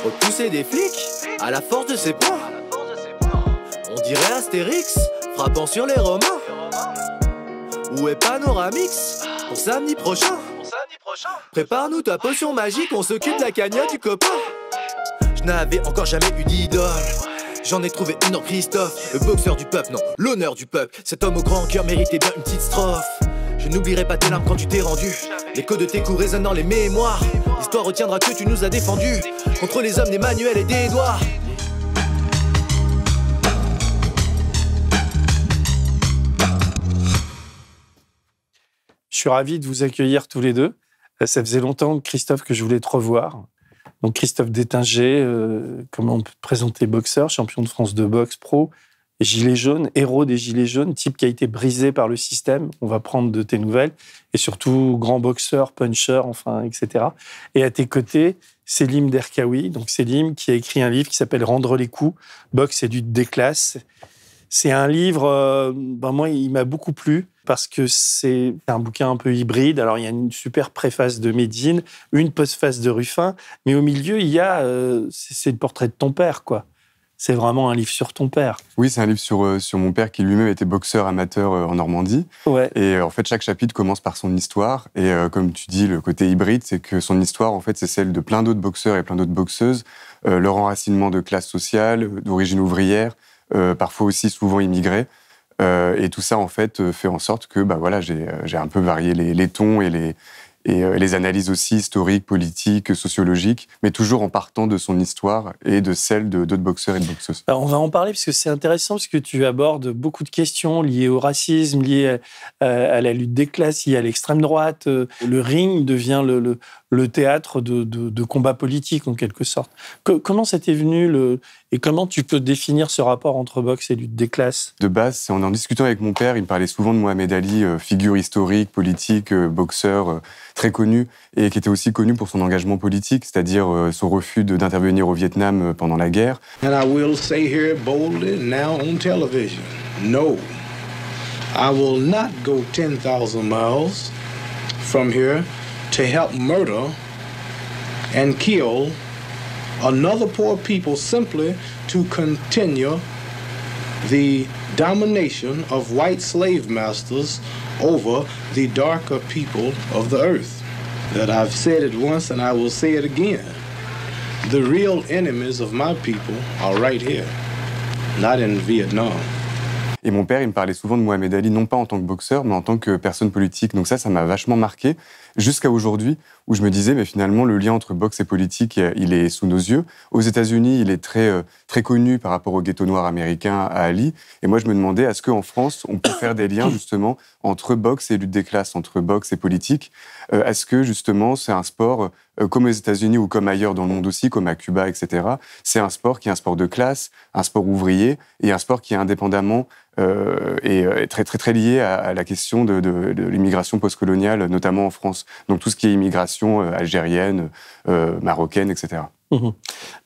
Repousser des flics à la force de ses poings. On dirait Astérix frappant sur les Romains. Où est Panoramix pour samedi prochain? Prépare-nous ta potion magique, on s'occupe de la cagnotte du copain. Je n'avais encore jamais eu d'idole. J'en ai trouvé une en Christophe, le boxeur du peuple, non, l'honneur du peuple. Cet homme au grand cœur méritait bien une petite strophe. Je n'oublierai pas tes larmes quand tu t'es rendu. L'écho de tes coups résonne dans les mémoires. L'histoire retiendra que tu nous as défendus contre les hommes des manuels et des doigts. Je suis ravi de vous accueillir tous les deux. Ça faisait longtemps, Christophe, que je voulais te revoir. Donc Christophe Détinger, comment on peut te présenter, boxeur, champion de France de boxe pro, gilet jaune, héros des gilets jaunes, type qui a été brisé par le système. On va prendre de tes nouvelles. Et surtout, grand boxeur, puncher, enfin, etc. Et à tes côtés, Selim Derkaoui. Donc Selim qui a écrit un livre qui s'appelle « Rendre les coups, boxe et lutte des classes ». C'est un livre, moi, il m'a beaucoup plu parce que c'est un bouquin un peu hybride. Alors, il y a une super préface de Médine, une postface de Ruffin, mais au milieu, il y a c'est le portrait de ton père, quoi. C'est vraiment un livre sur ton père. Oui, c'est un livre sur mon père qui lui-même était boxeur amateur en Normandie. Ouais. Et en fait, chaque chapitre commence par son histoire. Et comme tu dis, le côté hybride, c'est que son histoire, en fait, c'est celle de plein d'autres boxeurs et plein d'autres boxeuses. Leur enracinement de classe sociale, d'origine ouvrière, parfois aussi souvent immigrés. Et tout ça, en fait, fait en sorte que voilà, j'ai un peu varié les tons et les analyses aussi historiques, politiques, sociologiques, mais toujours en partant de son histoire et de celle d'autres boxeurs et de boxeuses. Alors on va en parler parce que c'est intéressant, parce que tu abordes beaucoup de questions liées au racisme, liées à la lutte des classes, liées à l'extrême droite. Le ring devient le théâtre de combats politiques, en quelque sorte. Comment ça t'est venu et comment tu peux définir ce rapport entre boxe et lutte des classes? De base, c'est en discutant avec mon père, il me parlait souvent de Mohamed Ali, figure historique, politique, boxeur très connu, et qui était aussi connu pour son engagement politique, c'est-à-dire son refus d'intervenir au Vietnam pendant la guerre. And I will say here boldly now on television, no, I will not go 10,000 miles from here to help murder and kill another poor people simply to continue the domination of white slave masters over the darker people of the earth. That I've said it once and I will say it again. The real enemies of my people are right here, not in Vietnam. Et mon père, il me parlait souvent de Mohamed Ali, non pas en tant que boxeur, mais en tant que personne politique. Donc ça m'a vachement marqué, jusqu'à aujourd'hui, où je me disais, mais finalement, le lien entre boxe et politique, il est sous nos yeux. Aux États-Unis, il est très, très connu par rapport au ghetto noir américain, à Ali. Et moi, je me demandais, est-ce qu'en France, on peut faire des liens, justement, entre boxe et lutte des classes, entre boxe et politique? Est-ce que, justement, c'est un sport, comme aux États-Unis ou comme ailleurs dans le monde aussi, comme à Cuba, etc., c'est un sport qui est un sport de classe, un sport ouvrier, et un sport qui est indépendamment et très, très, très lié à la question de l'immigration postcoloniale, notamment en France. Donc tout ce qui est immigration algérienne, marocaine, etc. Mmh.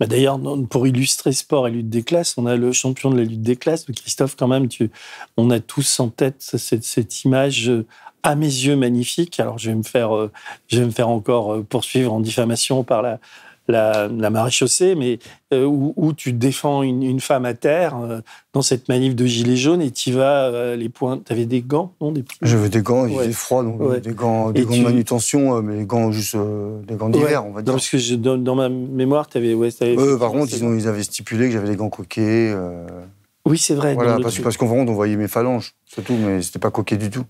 D'ailleurs, pour illustrer sport et lutte des classes, on a le champion de la lutte des classes, Christophe, quand même, on a tous en tête cette image à mes yeux magnifique. Alors je vais me faire encore poursuivre en diffamation par la maréchaussée, mais où tu défends une femme à terre dans cette manif de gilets jaunes et tu vas les points. T'avais des gants, non? J'avais des gants, il faisait froid, donc des gants de manutention, mais les gants juste des gants d'hiver, on va dire. Non, parce que dans ma mémoire, t'avais. Par contre, ils avaient stipulé que j'avais des gants coquets. Oui, c'est vrai. Voilà, parce qu'en vrai, on voyait mes phalanges, c'est tout, mais c'était pas coquet du tout.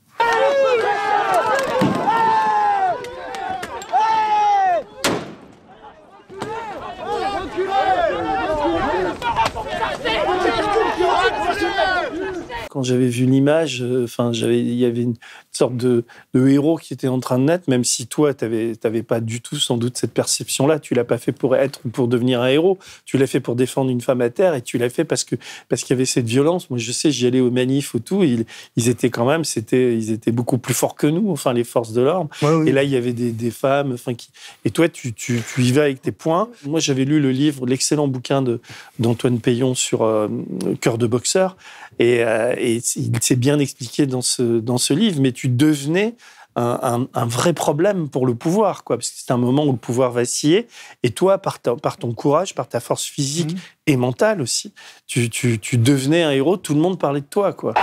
Quand j'avais vu l'image, il y avait une sorte de héros qui était en train de naître, même si toi, t'avais pas du tout, sans doute, cette perception-là. Tu l'as pas fait pour devenir un héros. Tu l'as fait pour défendre une femme à terre, et tu l'as fait parce qu'il y avait cette violence. Moi, je sais, j'y allais aux manifs ou tout. Ils étaient quand même, ils étaient beaucoup plus forts que nous, enfin, les forces de l'ordre. Ouais, oui. Et là, il y avait des femmes, et toi, tu y vas avec tes poings. Moi, j'avais lu l'excellent bouquin d'Antoine Peillon sur Cœur de boxeur. Et il s'est bien expliqué dans ce livre, mais tu devenais un vrai problème pour le pouvoir, quoi, parce que c'est un moment où le pouvoir vacillait. Et toi, par ton courage, par ta force physique et mentale aussi, tu devenais un héros. Tout le monde parlait de toi, quoi.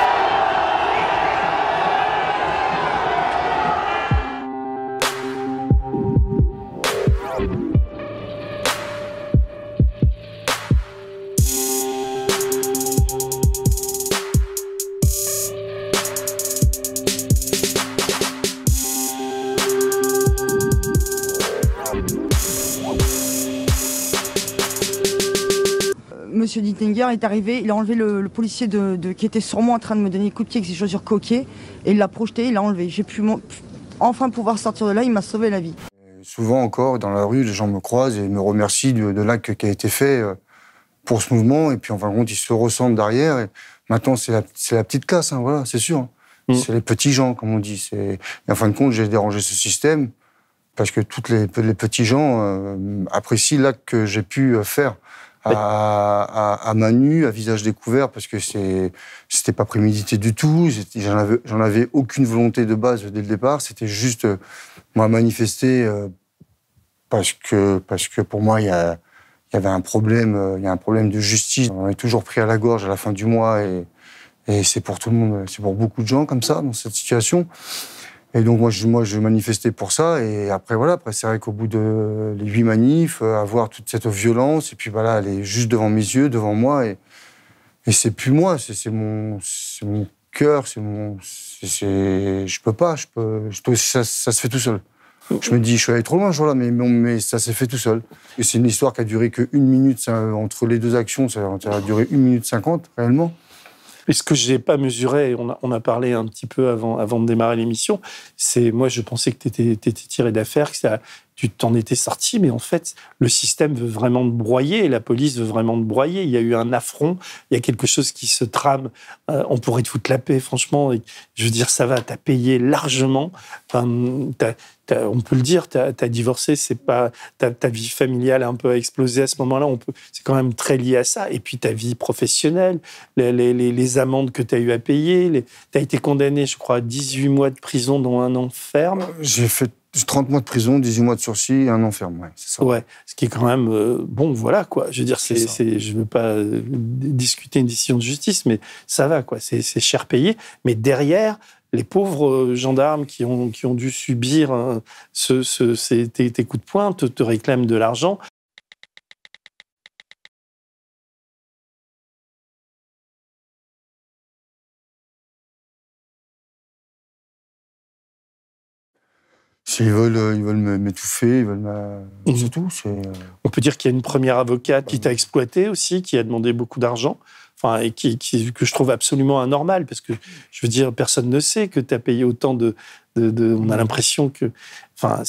Monsieur Dittinger est arrivé, il a enlevé le policier qui était sur moi en train de me donner des coups de pied avec ses chaussures coquées, et il l'a projeté, il l'a enlevé. J'ai pu enfin pouvoir sortir de là, il m'a sauvé la vie. Souvent encore, dans la rue, les gens me croisent et me remercient de l'acte qui a été fait pour ce mouvement, et puis en fin de compte, ils se ressentent derrière. Et maintenant, c'est la petite classe, hein, voilà, c'est sûr. C'est les petits gens, comme on dit. Et en fin de compte, j'ai dérangé ce système, parce que tous les petits gens apprécient l'acte que j'ai pu faire. À main nue, à visage découvert, parce que c'était pas prémédité du tout. J'en avais aucune volonté de base dès le départ. C'était juste moi manifester parce que pour moi il y avait un problème, il y a un problème de justice. On est toujours pris à la gorge à la fin du mois et c'est pour tout le monde, c'est pour beaucoup de gens comme ça dans cette situation. Et donc moi je manifestais pour ça, et après c'est vrai qu'au bout de les 8 manifs, avoir toute cette violence, et puis voilà, elle est juste devant mes yeux, devant moi, et c'est plus moi, c'est mon cœur, je peux pas, ça se fait tout seul. Je me dis, je suis allé trop loin ce jour-là, mais ça s'est fait tout seul. Et c'est une histoire qui a duré que 1 minute, entre les deux actions, ça a duré 1 minute 50, réellement. Et ce que je n'ai pas mesuré, on a parlé un petit peu avant de démarrer l'émission, c'est moi je pensais que tu étais tiré d'affaire, que tu t'en étais sorti, mais en fait, le système veut vraiment te broyer, la police veut vraiment te broyer. Il y a eu un affront, il y a quelque chose qui se trame. On pourrait te foutre la paix, franchement. Et, je veux dire, ça va, t'as payé largement. On peut le dire, t'as divorcé, c'est pas ta vie familiale a un peu explosé à ce moment-là. C'est quand même très lié à ça. Et puis ta vie professionnelle, les amendes que t'as eu à payer. T'as été condamné, je crois, à 18 mois de prison, dont 1 an ferme. J'ai fait 30 mois de prison, 18 mois de sursis et 1 an ferme, ouais, c'est ça. Ouais, ce qui est quand même bon, voilà quoi. Je veux dire, je veux pas discuter une décision de justice, mais ça va quoi. C'est cher payé, mais derrière, les pauvres gendarmes qui ont dû subir tes coups de poing te réclament de l'argent. S'ils veulent m'étouffer, c'est tout. On peut dire qu'il y a une première avocate qui t'a exploité aussi, qui a demandé beaucoup d'argent, enfin, et que je trouve absolument anormal, parce que, je veux dire, personne ne sait que tu as payé autant on a l'impression que... Enfin,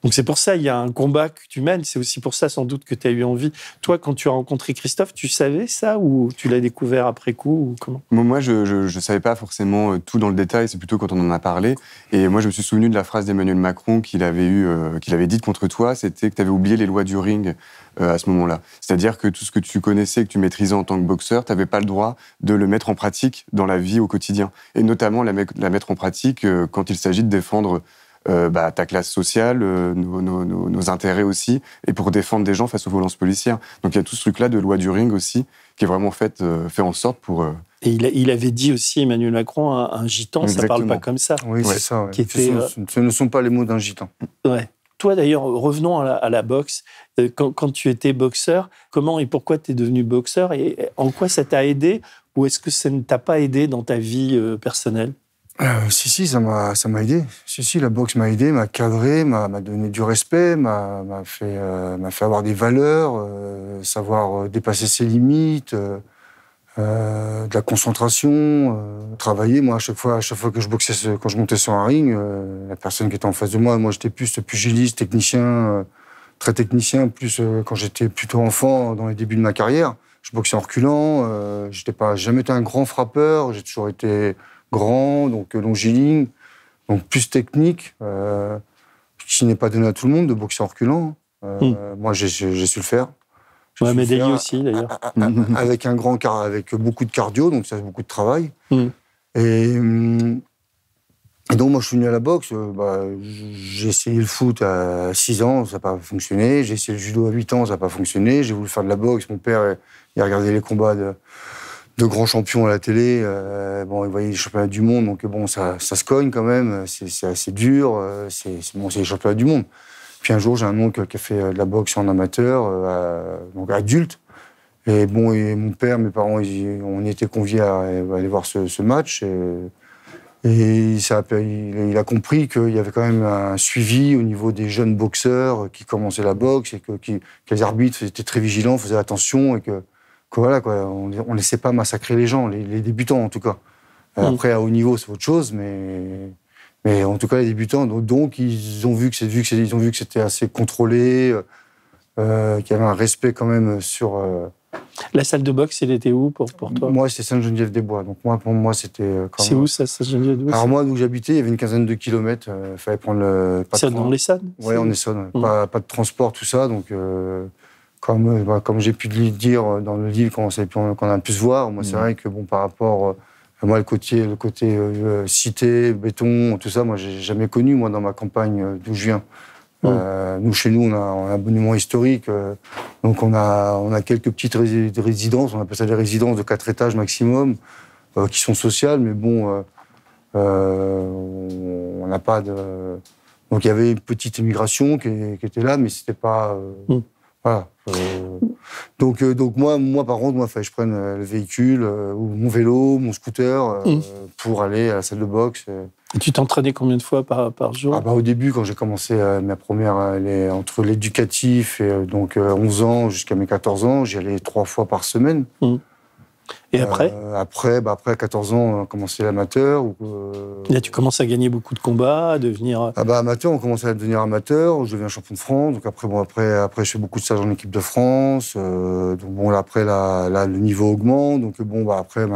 donc c'est pour ça, il y a un combat que tu mènes, c'est aussi pour ça, sans doute, que tu as eu envie. Toi, quand tu as rencontré Christophe, tu savais ça, ou tu l'as découvert après coup, ou comment ? Moi, je savais pas forcément tout dans le détail, c'est plutôt quand on en a parlé. Et moi, je me suis souvenu de la phrase d'Emmanuel Macron qu'il avait dite contre toi, c'était que tu avais oublié les lois du ring à ce moment-là. C'est-à-dire que tout ce que tu connaissais, que tu maîtrisais en tant que boxeur, tu n'avais pas le droit de le mettre en pratique dans la vie au quotidien. Et notamment la mettre en pratique quand il s'agit de défendre ta classe sociale, nos intérêts aussi, et pour défendre des gens face aux violences policières. Donc il y a tout ce truc-là de loi du ring aussi, qui est vraiment fait en sorte pour... Et il avait dit aussi, Emmanuel Macron, un gitan, exactement. Ça parle pas comme ça. Oui, c'est ça. Ouais. Ce ne sont pas les mots d'un gitan. Ouais. Toi, d'ailleurs, revenons à la boxe. Quand tu étais boxeur, comment et pourquoi tu es devenu boxeur, et en quoi ça t'a aidé, ou est-ce que ça ne t'a pas aidé dans ta vie personnelle ? Si, ça m'a aidé. Si, la boxe m'a aidé, m'a cadré, m'a donné du respect, m'a fait avoir des valeurs, savoir dépasser ses limites, de la concentration, travailler. Moi, à chaque fois que je boxais, quand je montais sur un ring, la personne qui était en face de moi j'étais plus pugiliste, technicien, très technicien, plus quand j'étais plutôt enfant, dans les débuts de ma carrière. Je boxais en reculant, jamais été un grand frappeur, j'ai toujours été grand, donc longiligne, donc plus technique, qui n'est pas donné à tout le monde de boxer en reculant. Moi, j'ai su le faire. Mohamed Ali aussi, d'ailleurs. Avec beaucoup de cardio, donc ça fait beaucoup de travail. Et Et donc, moi, je suis venu à la boxe. J'ai essayé le foot à 6 ans, ça n'a pas fonctionné. J'ai essayé le judo à 8 ans, ça n'a pas fonctionné. J'ai voulu faire de la boxe. Mon père, il a regardé les combats de grands champions à la télé. Il voyait les championnats du monde. Donc, bon, ça se cogne quand même. C'est assez dur. C'est les championnats du monde. Puis un jour, j'ai un oncle qui a fait de la boxe en amateur, donc adulte. Et bon, mon père, mes parents, on était conviés à aller voir ce match. Et il a compris qu'il y avait quand même un suivi au niveau des jeunes boxeurs qui commençaient la boxe et que les arbitres étaient très vigilants, faisaient attention et que voilà, quoi, on ne laissait pas massacrer les gens, les débutants en tout cas. Après, à haut niveau, c'est autre chose, mais en tout cas, les débutants. Donc ils ont vu que c'était assez contrôlé, qu'il y avait un respect quand même sur... La salle de boxe, elle était où pour toi? Moi, c'était Sainte-Geneviève-des-Bois. Donc, pour moi, c'était... C'est où, ça, Sainte-Geneviève-des-Bois? Alors, moi, d'où j'habitais, il y avait une quinzaine de kilomètres. Il fallait prendre le... C'est dans l'Essonne? Oui, en Essonne. Pas de transport, tout ça. Donc, comme j'ai pu le dire dans le livre, qu'on a pu se voir, moi, c'est vrai que, bon, par rapport... moi, le côté cité, béton, tout ça, moi, j'ai jamais connu, moi, dans ma campagne d'où je viens. Nous, chez nous, on a un monument historique. Donc, on a quelques petites résidences. On appelle ça des résidences de 4 étages maximum, qui sont sociales. Mais bon, on n'a pas de... Donc, il y avait une petite immigration qui était là, mais c'était pas... Voilà. Donc moi, par contre, il fallait que je prenne le véhicule, ou mon vélo, mon scooter, pour aller à la salle de boxe. Et tu t'entraînais combien de fois par jour? Au début, quand j'ai commencé ma première, entre l'éducatif et 11 ans jusqu'à mes 14 ans, j'y allais 3 fois par semaine. Et après Après, à 14 ans, on a commencé l'amateur. Là, tu commences à gagner beaucoup de combats, à devenir... Amateur, on commençait à devenir amateur. Je deviens champion de France. Donc après, je fais beaucoup de stages en équipe de France. Après, le niveau augmente. Donc après,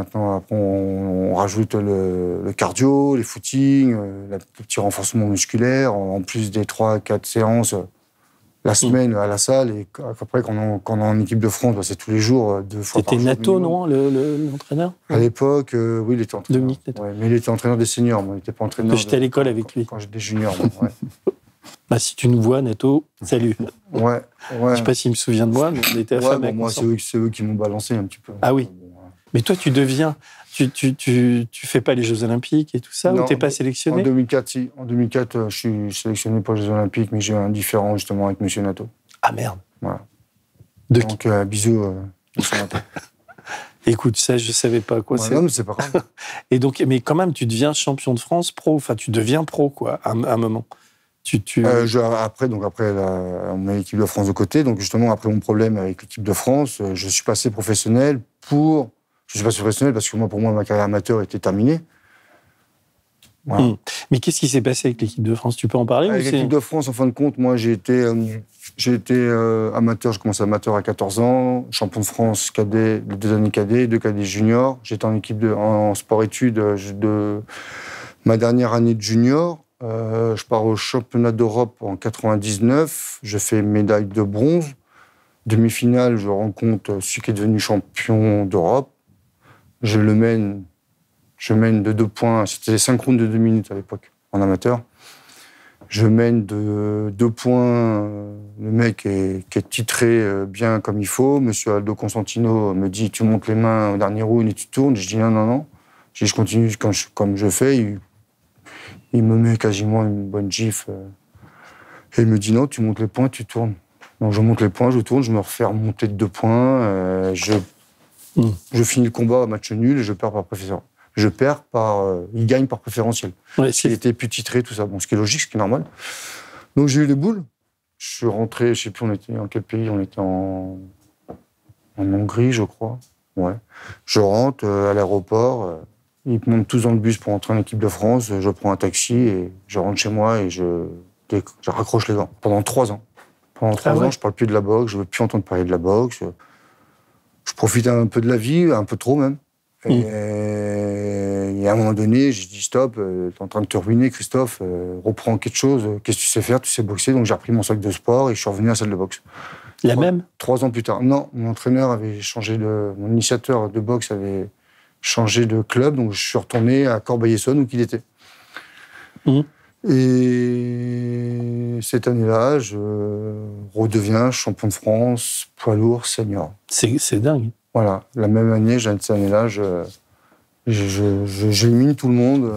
on rajoute le cardio, les footings, le petit renforcement musculaire, en plus des 3-4 séances la semaine à la salle. Et après, quand on est en équipe de France, c'est tous les jours, 2 fois par jour. C'était Nato, non, l'entraîneur? À l'époque, oui, il était entraîneur. Dominique Nato. Ouais, mais il était entraîneur des seniors, moi, il n'était pas entraîneur. J'étais à l'école avec lui. Quand j'étais junior, ouais. Si tu nous vois, Nato, salut. Ouais. Je sais pas s'il me souvient de moi, mais on était affamés. Moi, c'est eux qui m'ont balancé un petit peu. Ah oui. Mais toi, tu deviens... Tu fais pas les Jeux Olympiques et tout ça, ou t'es pas sélectionné? En 2004, si. En 2004, je suis sélectionné pour les Jeux Olympiques, mais j'ai eu un différend justement avec M. Nato. Ah merde. Voilà. Donc, bisous, M. Nato. Écoute, ça, je savais pas quoi c'est. Non, mais c'est pas grave. Et donc, mais quand même, tu deviens champion de France pro. Enfin, tu deviens pro, quoi, à un moment. Après, on met l'équipe de France de côté. Donc, justement, après mon problème avec l'équipe de France, je suis passé professionnel Je suis passé professionnel parce que pour moi, ma carrière amateur était terminée. Voilà. Mais qu'est-ce qui s'est passé avec l'équipe de France? Tu peux en parler? Avec l'équipe de France, en fin de compte, moi, j'ai été amateur. Je commençais amateur à 14 ans, champion de France cadet, 2 années cadet, 2 cadets juniors. J'étais en équipe en sport-études de ma dernière année de junior. Je pars au championnat d'Europe en 99. Je fais médaille de bronze. Demi-finale, je rencontre celui qui est devenu champion d'Europe. Je mène de 2 points. C'était 5 rounds de 2 minutes à l'époque, en amateur. Je mène de 2 points. Le mec qui est titré bien comme il faut. Monsieur Aldo Constantino me dit, tu montes les mains au dernier round et tu tournes. Je dis non. Je continue comme je fais. Il me met quasiment une bonne gifle. Et il me dit non, tu montes les points, tu tournes. Donc je monte les points, je tourne, je me refais remonter de 2 points. Je finis le combat à match nul et je perds par préférentiel. Il gagne par préférentiel. Ouais, il était plus titré, tout ça. Bon, ce qui est logique, ce qui est normal. Donc j'ai eu les boules. Je suis rentré, je sais plus, on était en quel pays? On était en Hongrie, je crois. Ouais. Je rentre à l'aéroport. Ils me montent tous dans le bus pour entrer en équipe de France. Je prends un taxi et je rentre chez moi et je raccroche les dents. Pendant 3 ans. Pendant 3 ans, je parle plus de la boxe. Je veux plus entendre parler de la boxe. Je profite un peu de la vie, un peu trop même. Et à un moment donné, j'ai dit stop, t'es en train de te ruiner, Christophe, reprends quelque chose, qu'est-ce que tu sais faire, tu sais boxer. Donc j'ai repris mon sac de sport et je suis revenu à la salle de boxe. Même 3 ans plus tard. Non, mon entraîneur avait changé mon initiateur de boxe avait changé de club, donc je suis retourné à Corbeil-Essonnes où il était. Mmh. Et cette année-là, je redeviens champion de France, poids lourd, senior. C'est dingue. Voilà, la même année, cette année-là, j'élimine tout le monde.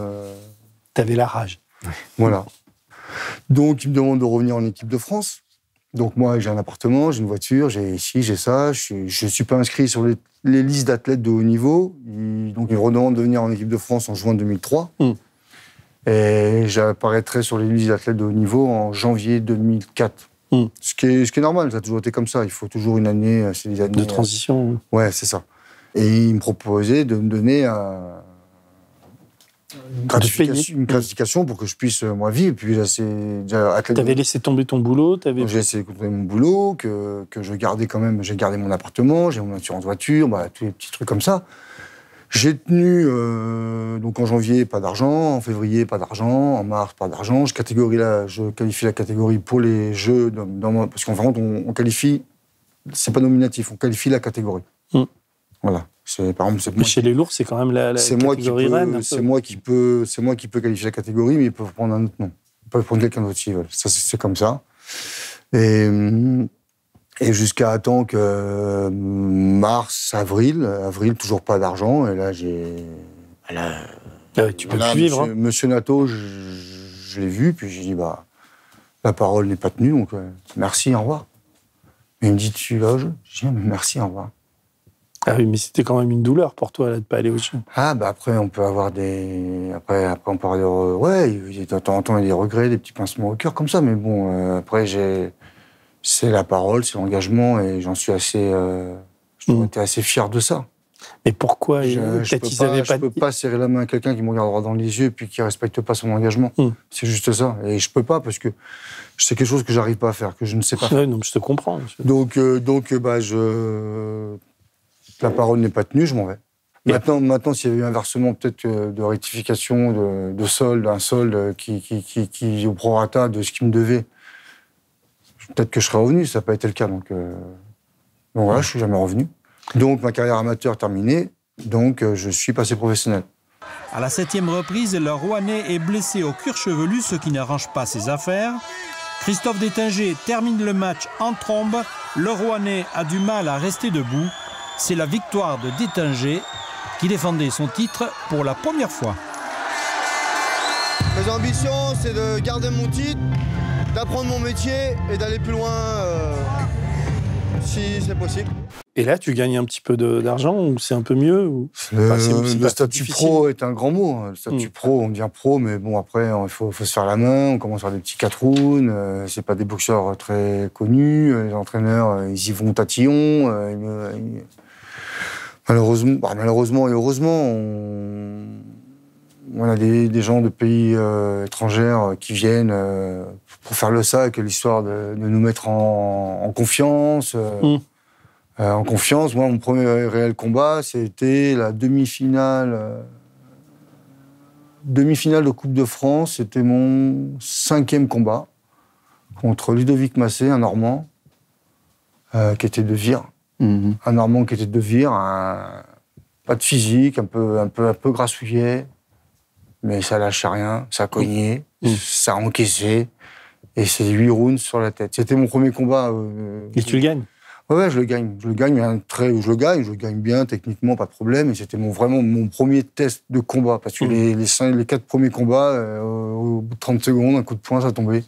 T'avais la rage. Voilà. Donc, il me demande de revenir en équipe de France. Donc, moi, j'ai un appartement, j'ai une voiture, j'ai ci, j'ai ça. Je ne suis pas inscrit sur les listes d'athlètes de haut niveau. Donc, il me redemande de venir en équipe de France en juin 2003. Et j'apparaîtrai sur les listes d'athlètes de haut niveau en janvier 2004. Ce qui est normal, ça a toujours été comme ça. Il faut toujours une année, c'est des années de transition. Ouais, c'est ça. Et il me proposait de me donner une classification pour que je puisse, moi, vivre. Et puis là, T'avais laissé tomber ton boulot, j'ai laissé tomber mon boulot, que je gardais quand même. J'ai gardé mon appartement, j'ai mon assurance voiture, tous les petits trucs comme ça. J'ai tenu, donc en janvier, pas d'argent, en février, pas d'argent, en mars, pas d'argent. Je qualifie la catégorie pour les Jeux, parce qu'en fait, on qualifie, c'est pas nominatif, on qualifie la catégorie. Voilà. Par exemple, mais chez les lourds, c'est quand même la catégorie reine. C'est moi qui peux qualifier la catégorie, mais ils peuvent prendre un autre nom. Ils peuvent prendre quelqu'un d'autre s'ils veulent. Ça, c'est comme ça. Et jusqu'à temps que mars, avril, toujours pas d'argent. Et là, tu peux plus vivre. Monsieur Nato, je l'ai vu, puis j'ai dit, la parole n'est pas tenue, donc merci, au revoir. Et il me dit, tu vas au jeu? Je dis, merci, au revoir. Ah oui, mais c'était quand même une douleur pour toi, là, de ne pas aller au jeu. Après, on peut avoir Après, on peut avoir ouais, de temps en temps, il y a des regrets, des petits pincements au cœur, comme ça, mais bon, après, c'est la parole, c'est l'engagement, et j'en suis assez... J'étais assez fier de ça. Mais pourquoi je peux pas serrer la main à quelqu'un qui me regardera dans les yeux et puis qui respecte pas son engagement. C'est juste ça. Et je peux pas parce que c'est quelque chose que j'arrive pas à faire, que je ne sais pas faire. Ouais, non, je te comprends. Donc, la parole n'est pas tenue, je m'en vais. Maintenant, s'il y avait eu un versement peut-être de rectification de solde, un solde qui au prorata de ce qui me devait, peut-être que je serais revenu. Ça n'a pas été le cas. Donc voilà, je suis jamais revenu. Donc ma carrière amateur terminée. Donc je suis passé professionnel. À la 7e reprise, le Rouennais est blessé au cuir chevelu, ce qui n'arrange pas ses affaires. Christophe Détinger termine le match en trombe. Le Rouennais a du mal à rester debout. C'est la victoire de Détinger qui défendait son titre pour la première fois. Mes ambitions, c'est de garder mon titre, d'apprendre mon métier et d'aller plus loin si c'est possible. Et là, tu gagnes un petit peu d'argent ou c'est un peu mieux Le statut pro est un grand mot. Le statut pro, on devient pro, mais bon, après, il faut se faire la main. On commence à faire des petits 4 rounds. C'est pas des boxeurs très connus. Les entraîneurs, ils y vont tatillon. Malheureusement et heureusement, on a des gens de pays étrangers qui viennent pour faire le sac, l'histoire de nous mettre en confiance. En confiance, moi, mon premier réel combat, c'était la demi-finale de Coupe de France. C'était mon 5e combat contre Ludovic Massé, un Normand qui était de Vire. Un Normand qui était de Vire, pas de physique, un peu grassouillet, mais ça lâchait rien, ça cognait, ça encaissait, et c'est 8 rounds sur la tête. C'était mon premier combat. Et tu le gagnes? Ouais, je le gagne. Je le gagne, mais un trait où je le gagne bien, techniquement, pas de problème. Et c'était vraiment mon premier test de combat. Parce que les 4 premiers combats, au bout de 30 secondes, un coup de poing, ça tombait.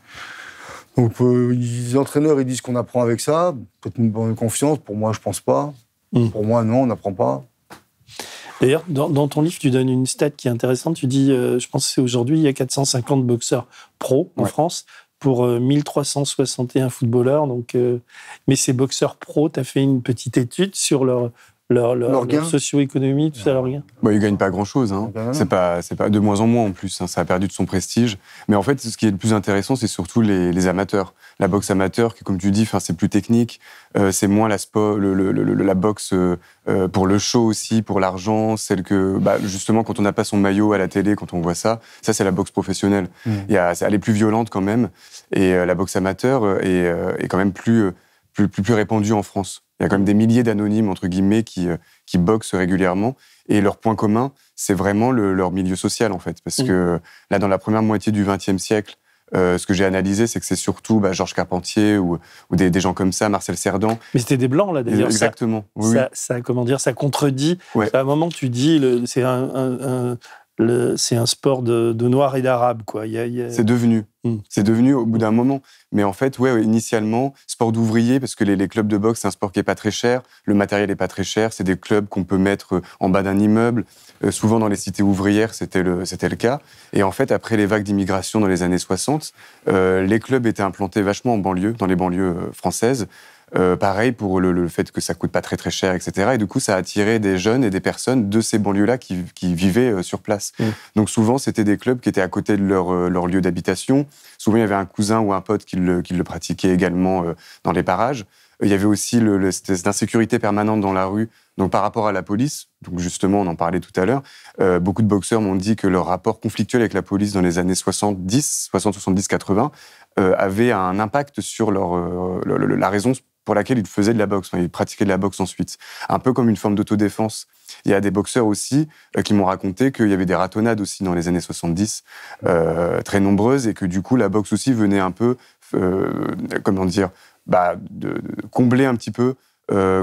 Donc, les entraîneurs, ils disent qu'on apprend avec ça. Peut-être une bonne confiance. Pour moi, je pense pas. Pour moi, non, on n'apprend pas. D'ailleurs, dans ton livre, tu donnes une stat qui est intéressante. Tu dis, je pense que c'est aujourd'hui, il y a 450 boxeurs pros en France pour 1361 footballeurs. Donc, mais ces boxeurs pros, tu as fait une petite étude sur leur socio-économie, tout ça, leur gain. Ils ne gagnent pas grand-chose. Hein. C'est pas de moins en moins en plus. Hein. Ça a perdu de son prestige. Mais en fait, ce qui est le plus intéressant, c'est surtout les amateurs. La boxe amateur, qui, comme tu dis, c'est plus technique. C'est moins la boxe pour le show aussi, pour l'argent. Celle que, justement, quand on n'a pas son maillot à la télé, quand on voit ça, c'est la boxe professionnelle. Elle est plus violente quand même. Et la boxe amateur est quand même plus répandue en France. Il y a quand même des milliers d'anonymes, entre guillemets, qui boxent régulièrement. Et leur point commun, c'est vraiment leur milieu social, en fait. Parce que là, dans la première moitié du XXe siècle, ce que j'ai analysé, c'est que c'est surtout Georges Carpentier ou des gens comme ça, Marcel Cerdan. Mais c'était des Blancs, là, d'ailleurs. Exactement. Ça, comment dire, ça contredit. Ouais. À un moment, tu dis, c'est un sport de Noirs et d'Arabes, quoi. C'est devenu. C'est devenu au bout d'un moment. Mais en fait, initialement, sport d'ouvriers, parce que les clubs de boxe, c'est un sport qui est pas très cher. Le matériel est pas très cher. C'est des clubs qu'on peut mettre en bas d'un immeuble. Souvent, dans les cités ouvrières, c'était le cas. Et en fait, après les vagues d'immigration dans les années 60, les clubs étaient implantés vachement en banlieue, dans les banlieues françaises. Pareil pour le fait que ça coûte pas très très cher, etc. Et du coup, ça a attiré des jeunes et des personnes de ces banlieues-là qui vivaient sur place. Donc souvent, c'était des clubs qui étaient à côté de leur lieu d'habitation. Souvent, il y avait un cousin ou un pote qui le pratiquait également dans les parages. Il y avait aussi cette insécurité permanente dans la rue, donc par rapport à la police. Donc justement, on en parlait tout à l'heure. Beaucoup de boxeurs m'ont dit que leur rapport conflictuel avec la police dans les années 70, 80, avait un impact sur la raison pour laquelle ils faisaient de la boxe. Enfin, ils pratiquaient de la boxe ensuite. Un peu comme une forme d'autodéfense. Il y a des boxeurs aussi qui m'ont raconté qu'il y avait des ratonnades aussi dans les années 70, très nombreuses, et que du coup, la boxe aussi venait un peu, de combler un petit peu,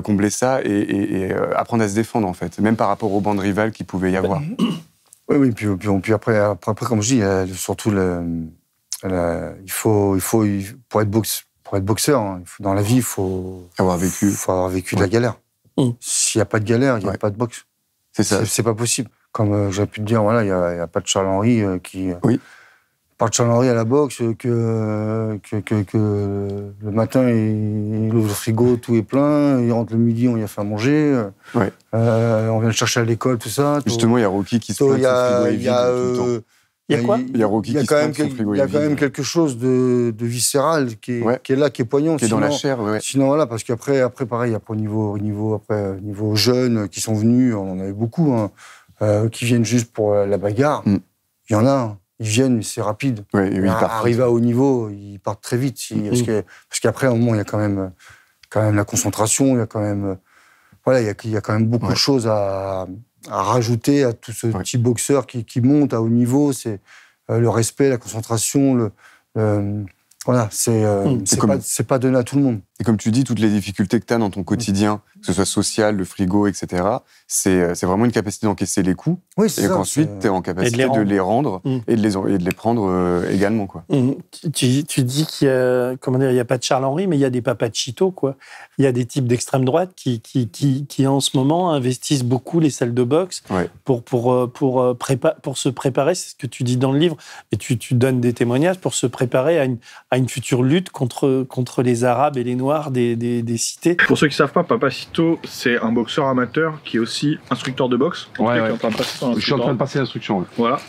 combler ça et apprendre à se défendre, en fait, même par rapport aux bandes rivales qu'il pouvait y avoir. Oui, puis après, comme je dis, il y a surtout il faut pour être boxeur, hein, dans la vie, il faut avoir vécu de la galère. S'il n'y a pas de galère, il n'y a pas de boxe. C'est ça. C'est pas possible. Comme j'ai pu te dire, voilà, il n'y a pas de Charles Henry qui... Pas de Charles Henry à la boxe, que le matin, il ouvre le frigo, tout est plein, il rentre le midi, on y a fait à manger, on vient le chercher à l'école, tout ça. Justement, il y a Rocky qui se plaint que son frigo est vide tout le temps. Il y a quoi ? Il y a Rocky qui se plaint que son frigo est vide. Il y a quand même quelque chose de viscéral qui est là, qui est poignant. Qui est dans la chair, Sinon, voilà, parce qu'après, pareil, après, au niveau jeunes qui sont venus, on en avait beaucoup, qui viennent juste pour la bagarre. Il y en a, hein. Ils viennent, mais c'est rapide. Arriver à haut niveau, ils partent très vite. Parce qu'après, à un moment, il y a quand même la concentration, il y a quand même, il y a quand même beaucoup de choses à rajouter à tout ce petit boxeur qui monte à haut niveau. C'est le respect, la concentration, c'est pas donné à tout le monde. Et comme tu dis, toutes les difficultés que tu as dans ton quotidien, que ce soit social, le frigo, etc., c'est vraiment une capacité d'encaisser les coups. Et qu'ensuite, tu es en capacité de les rendre et de les prendre également, quoi. Tu dis qu'il y a, il y a pas de Charles Henry, mais il y a des papachito, quoi. Il y a des types d'extrême droite qui en ce moment investissent beaucoup les salles de boxe pour se préparer, c'est ce que tu dis dans le livre, et tu donnes des témoignages pour se préparer à une future lutte contre les Arabes et les Noirs des cités. Pour ceux qui ne savent pas, Papacito, c'est un boxeur amateur qui est aussi instructeur de boxe. Qui est en train de passer son Je suis en train de passer l'instruction. Voilà.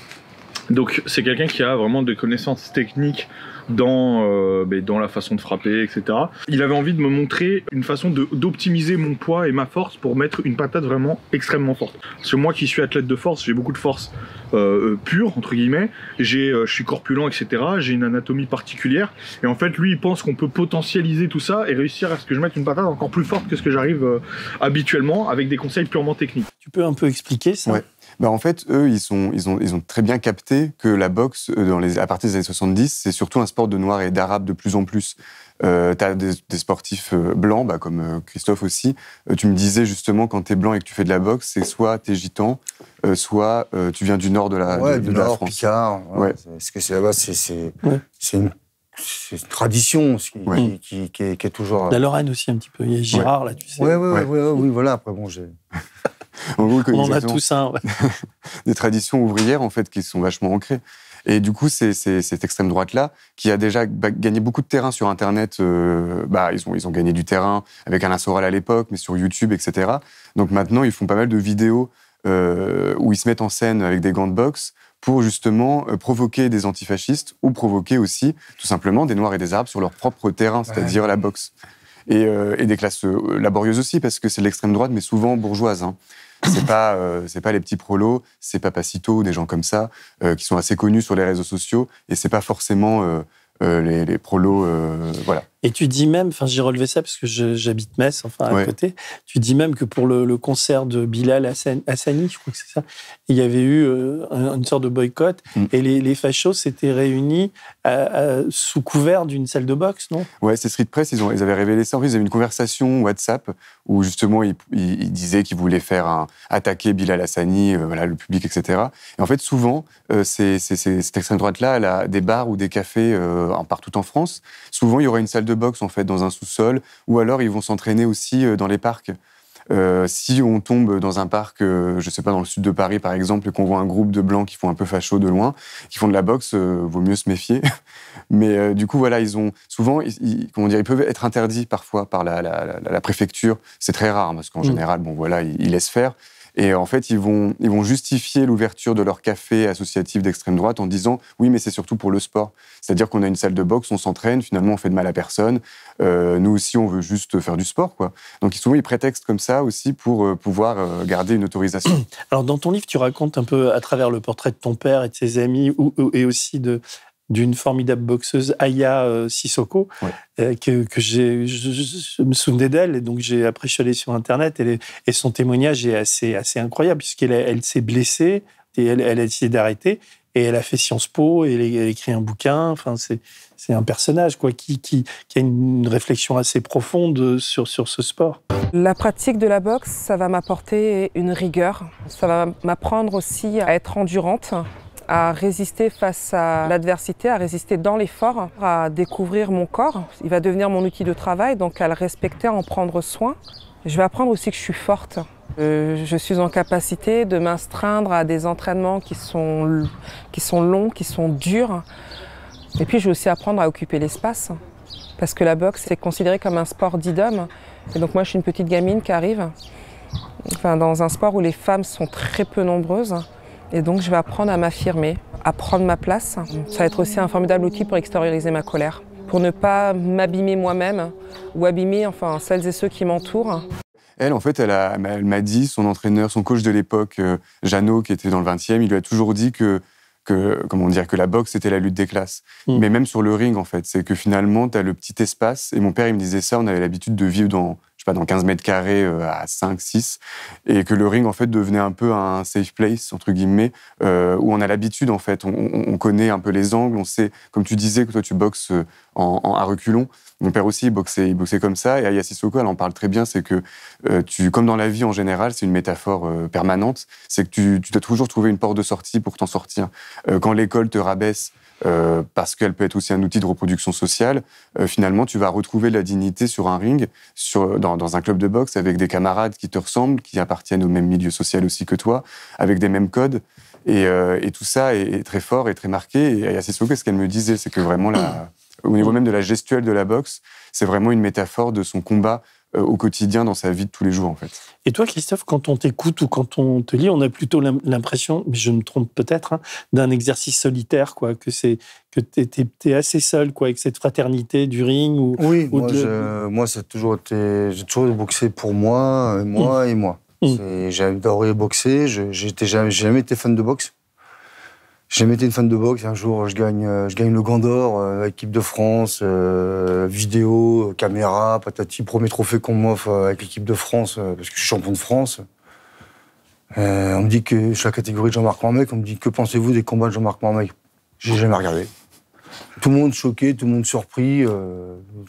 Donc c'est quelqu'un qui a vraiment des connaissances techniques dans la façon de frapper, etc. Il avait envie de me montrer une façon d'optimiser mon poids et ma force pour mettre une patate vraiment extrêmement forte. Parce que moi qui suis athlète de force, j'ai beaucoup de force pure, entre guillemets. Je suis corpulent, etc. J'ai une anatomie particulière. Et en fait, lui, il pense qu'on peut potentialiser tout ça et réussir à ce que je mette une patate encore plus forte que ce que j'arrive habituellement avec des conseils purement techniques. Tu peux un peu expliquer ça ? En fait, eux, ils ont très bien capté que la boxe, à partir des années 70, c'est surtout un sport de Noirs et d'Arabes de plus en plus. T'as des sportifs blancs, comme Christophe aussi. Tu me disais justement, quand t'es blanc et que tu fais de la boxe, c'est soit t'es gitan, soit tu viens du nord de la France. Picard. Parce que c'est là-bas, c'est une tradition qui est toujours... La Lorraine aussi, un petit peu. Il y a Girard, là, tu sais. Oui, voilà. Après, bon, j'ai... On en a tous un. Des traditions ouvrières, en fait, qui sont vachement ancrées. Et du coup, c'est cette extrême droite-là, qui a déjà gagné beaucoup de terrain sur Internet. Ils ont gagné du terrain avec Alain Soral à l'époque, mais sur YouTube, etc. Donc maintenant, ils font pas mal de vidéos où ils se mettent en scène avec des gants de boxe pour justement provoquer des antifascistes ou provoquer aussi, tout simplement, des Noirs et des Arabes sur leur propre terrain, c'est-à-dire la boxe. Et des classes laborieuses aussi, parce que c'est l'extrême droite, mais souvent bourgeoise. C'est pas les petits prolos, c'est Papacito ou des gens comme ça, qui sont assez connus sur les réseaux sociaux, et c'est pas forcément les prolos, voilà. Et tu dis même, enfin j'ai relevé ça parce que j'habite Metz, enfin à Ouais. côté, tu dis même que pour le concert de Bilal Hassani, je crois que c'est ça, il y avait eu une sorte de boycott et les fachos s'étaient réunis sous couvert d'une salle de boxe, non? Ouais, c'est Street Press, ils avaient révélé ça. En fait, ils avaient une conversation WhatsApp où justement ils disaient qu'ils voulaient faire attaquer Bilal Hassani, voilà, le public, etc. Et en fait, souvent, cette extrême droite-là, elle a des bars ou des cafés partout en France. Souvent, il y aura une salle de boxe en fait dans un sous-sol, ou alors ils vont s'entraîner aussi dans les parcs. Si on tombe dans un parc, je sais pas, dans le sud de Paris par exemple, et qu'on voit un groupe de blancs qui font un peu facho de loin, qui font de la boxe, vaut mieux se méfier. Mais du coup, voilà, ils ont souvent, comment dire, ils peuvent être interdits parfois par la préfecture. C'est très rare parce qu'en général, bon voilà, ils laissent faire. Et en fait, ils vont justifier l'ouverture de leur café associatif d'extrême droite en disant « Oui, mais c'est surtout pour le sport. » C'est-à-dire qu'on a une salle de boxe, on s'entraîne, finalement, on fait de mal à personne. Nous aussi, on veut juste faire du sport, quoi. Donc, souvent, ils prétextent comme ça aussi pour pouvoir garder une autorisation. Alors, dans ton livre, tu racontes un peu à travers le portrait de ton père et de ses amis et aussi d'une formidable boxeuse, Aya Sissoko, que je me souvenais d'elle, et donc après je suis allé sur Internet, et son témoignage est assez incroyable, puisqu'elle s'est blessée, et elle a décidé d'arrêter, et elle a fait Sciences Po, et elle a écrit un bouquin, enfin c'est un personnage quoi, qui a une réflexion assez profonde sur ce sport. La pratique de la boxe, ça va m'apporter une rigueur, ça va m'apprendre aussi à être endurante, à résister face à l'adversité, à résister dans l'effort, à découvrir mon corps. Il va devenir mon outil de travail, donc à le respecter, à en prendre soin. Je vais apprendre aussi que je suis forte. Je suis en capacité de m'astreindre à des entraînements qui sont longs, qui sont durs. Et puis je vais aussi apprendre à occuper l'espace. Parce que la boxe, c'est considéré comme un sport dit d'homme. Et donc moi, je suis une petite gamine qui arrive dans un sport où les femmes sont très peu nombreuses. Et donc, je vais apprendre à m'affirmer, à prendre ma place. Ça va être aussi un formidable outil pour extérioriser ma colère, pour ne pas m'abîmer moi-même ou abîmer celles et ceux qui m'entourent. Elle, en fait, elle m'a dit, son entraîneur, son coach de l'époque, Jeannot, qui était dans le 20e, il lui a toujours dit que la boxe, c'était la lutte des classes. Mais même sur le ring, en fait, c'est que finalement, tu as le petit espace. Et mon père, il me disait ça, on avait l'habitude de vivre dans 15 mètres carrés à 5, 6, et que le ring, en fait, devenait un peu un safe place, entre guillemets, où on a l'habitude, en fait, on connaît un peu les angles, on sait, comme tu disais, que toi, tu boxes à reculons. Mon père aussi, il boxait comme ça, et Aya Sissoko, elle en parle très bien, c'est que comme dans la vie en général, c'est une métaphore permanente, c'est que tu dois toujours trouver une porte de sortie pour t'en sortir. Quand l'école te rabaisse, parce qu'elle peut être aussi un outil de reproduction sociale, finalement, tu vas retrouver la dignité sur un ring, dans un club de boxe, avec des camarades qui te ressemblent, qui appartiennent au même milieu social aussi que toi, avec des mêmes codes. Et tout ça est très fort et très marqué. Et Aya Sissoko, ce qu'elle me disait, c'est que vraiment, au niveau même de la gestuelle de la boxe, c'est vraiment une métaphore de son combat au quotidien dans sa vie de tous les jours, en fait. Et toi, Christophe, quand on t'écoute ou quand on te lit, on a plutôt l'impression, mais je me trompe peut-être, d'un exercice solitaire, quoi, que t'es assez seul, quoi, avec cette fraternité du ring. Moi, j'ai toujours boxé pour moi, et moi. J'ai adoré boxer. J'ai jamais été fan de boxe. J'ai jamais été une fan de boxe. Un jour, je gagne le Gant d'Or, équipe de France, vidéo, caméra, patati, premier trophée qu'on m'offre avec l'équipe de France, parce que je suis champion de France. On me dit que je suis la catégorie de Jean-Marc Marmec. On me dit, que pensez-vous des combats de Jean-Marc Marmec? J'ai jamais regardé. Tout le monde choqué, tout le monde surpris. Ils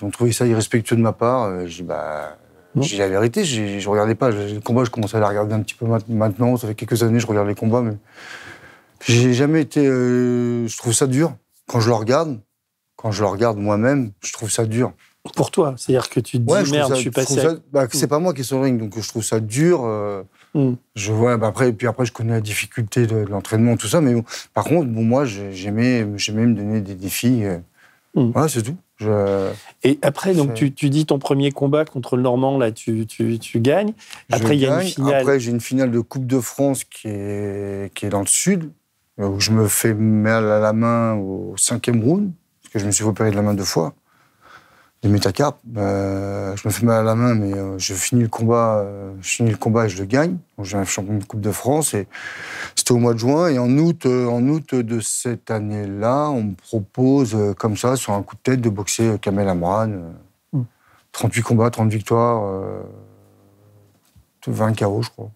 ont trouvé ça irrespectueux de ma part. J'ai dit la vérité, je regardais pas. Les combats, je commençais à les regarder un petit peu maintenant. Ça fait quelques années que je regarde les combats, mais j'ai jamais été. Je trouve ça dur. Quand je le regarde moi-même, je trouve ça dur. Pour toi, c'est-à-dire que tu te dis merde, je suis passé. C'est pas moi qui est sur le ring, donc je trouve ça dur. Je vois. Après, je connais la difficulté de l'entraînement, tout ça. Mais par contre, moi, j'aimais me donner des défis. Voilà, c'est tout. Et après, donc, tu dis ton premier combat contre le Normand, là, tu gagnes. Après, il y a une finale. Après, j'ai une finale de Coupe de France qui est dans le sud, où je me fais mal à la main au 5e round, parce que je me suis opéré de la main 2 fois. des métacarpes. Je me fais mal à la main, mais je finis le combat et je le gagne. Donc, j'ai un champion de Coupe de France et c'était au mois de juin. Et en août de cette année-là, on me propose comme ça, sur un coup de tête, de boxer Kamel Amran. 38 combats, 30 victoires, 20 KO, je crois.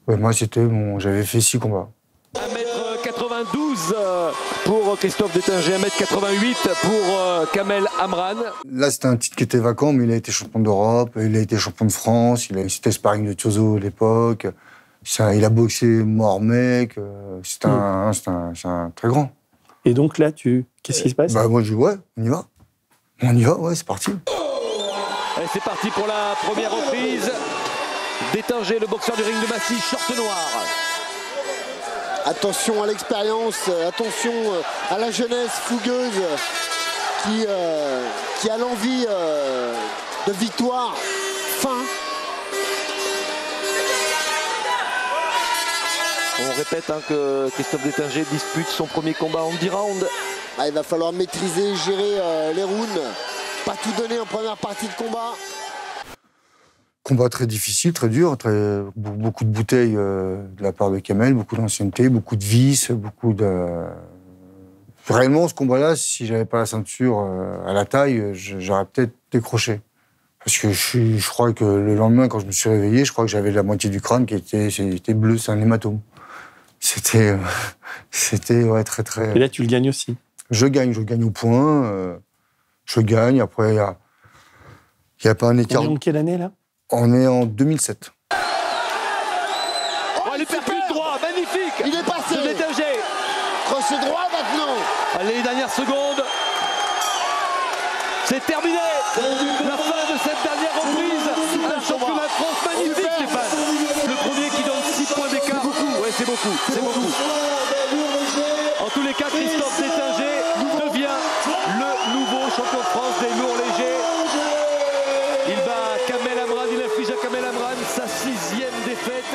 Ouais, moi, j'avais fait 6 combats. 1m92 pour Christophe Détinger, 1m88 pour Kamel Amran. Là, c'était un titre qui était vacant, mais il a été champion d'Europe, il a été champion de France, c'était sparring de Tiozo à l'époque. Il a boxé Mohamed, c'est un très grand. Et donc là, qu'est-ce qui se passe? Moi, je dis ouais, on y va. On y va, ouais, c'est parti. Et c'est parti pour la première reprise. Détinger, le boxeur du ring de Massy, short noir. Attention à l'expérience, attention à la jeunesse fougueuse qui a l'envie de victoire fin. On répète que Christophe Détinger dispute son premier combat en 10 rounds. Il va falloir maîtriser, gérer les rounds, pas tout donner en première partie de combat. Combat très difficile, très dur, beaucoup de bouteilles de la part de Kamel, beaucoup d'ancienneté, beaucoup de vices, Réellement, ce combat-là, si j'avais pas la ceinture à la taille, j'aurais peut-être décroché. Parce que je crois que le lendemain, quand je me suis réveillé, je crois que j'avais la moitié du crâne qui était bleu, c'est un hématome. C'était ouais, très, très... Et là, tu le gagnes aussi? Je gagne au point, je gagne, après, il n'y a pas un écart... On est en quelle année, là? On est en 2007. Oh, il percute droit, magnifique. Il est passé. De Détinger. Crochet droit maintenant. Allez, les dernières secondes. C'est terminé. La fin de cette dernière reprise. Un championnat de France magnifique, Stéphane. Le premier qui donne 6 points d'écart. Ouais, c'est beaucoup. C'est beaucoup. En tous les cas, Christophe Détinger devient le nouveau champion de France des lourds légers. Il bat Kamel Amran, il inflige à Kamel Amran sa 6e défaite.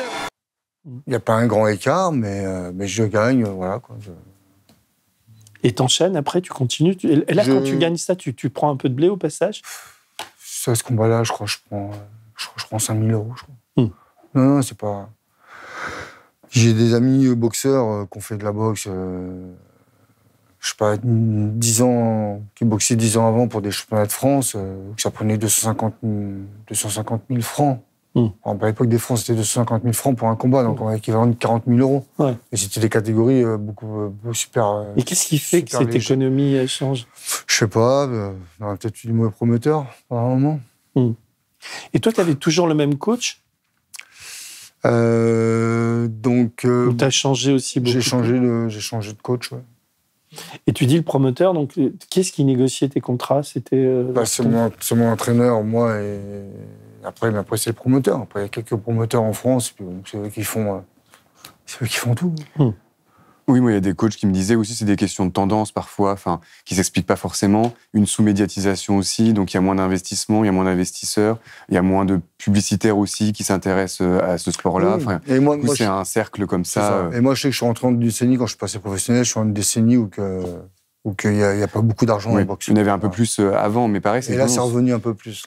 Il n'y a pas un grand écart, mais je gagne, voilà. Quoi, Et t'enchaînes, après, tu continues. Et là, quand tu gagnes ça, tu prends un peu de blé au passage? Ça, ce combat-là, je crois que je prends 5 000 €, je crois. Non, c'est pas... J'ai des amis boxeurs qui ont fait de la boxe... je sais pas, 10 ans, qui boxaient 10 ans avant pour des championnats de France, ça prenait 250 000 francs. À l'époque des francs, c'était 250 000 francs pour un combat, donc équivalent de 40 000 €. Ouais. Et c'était des catégories beaucoup super... Et qu'est-ce qui fait que cette économie change? Je sais pas, on a peut-être eu du mauvais promoteur, par un moment. Et toi, tu avais toujours le même coach? Ou tu as changé aussi beaucoup? J'ai changé de coach, ouais. Et tu dis le promoteur, donc qu'est-ce qui négociait tes contrats? C'était c'est mon entraîneur, moi, et après c'est le promoteur. Après, il y a quelques promoteurs en France, c'est eux qui font tout. Oui, moi, il y a des coachs qui me disaient aussi, c'est des questions de tendance parfois, qui s'expliquent pas forcément. Une sous-médiatisation aussi, donc il y a moins d'investissement, il y a moins d'investisseurs, il y a moins de publicitaires aussi qui s'intéressent à ce sport-là. Oui. Et moi, c'est un cercle comme ça. Et moi, je sais que je suis rentré en décennie, quand je suis passé professionnel, je suis en une décennie où il n'y a pas beaucoup d'argent dans le boxe. Il y en avait un peu plus avant, mais pareil, c'est... Et là, c'est revenu un peu plus.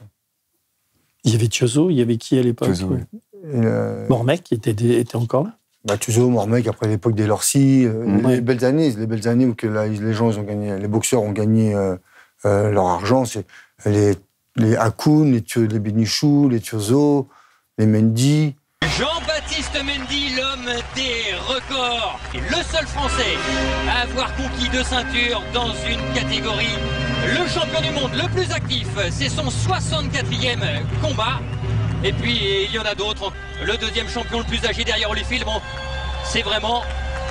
Il y avait Tiozo, il y avait qui à l'époque? Tiozo, oui. Mormec était encore là? Tiozo, Mormec, après l'époque des Lorcy, les belles années où les gens ils ont gagné, les boxeurs ont gagné leur argent, c'est les Hakoun, les Benichou, les Tiozo, les Mendy. Jean-Baptiste Mendy, l'homme des records, le seul Français à avoir conquis 2 ceintures dans une catégorie. Le champion du monde le plus actif, c'est son 64e combat. Et puis il y en a d'autres. Le 2e champion le plus âgé derrière Holyfield. Bon, c'est vraiment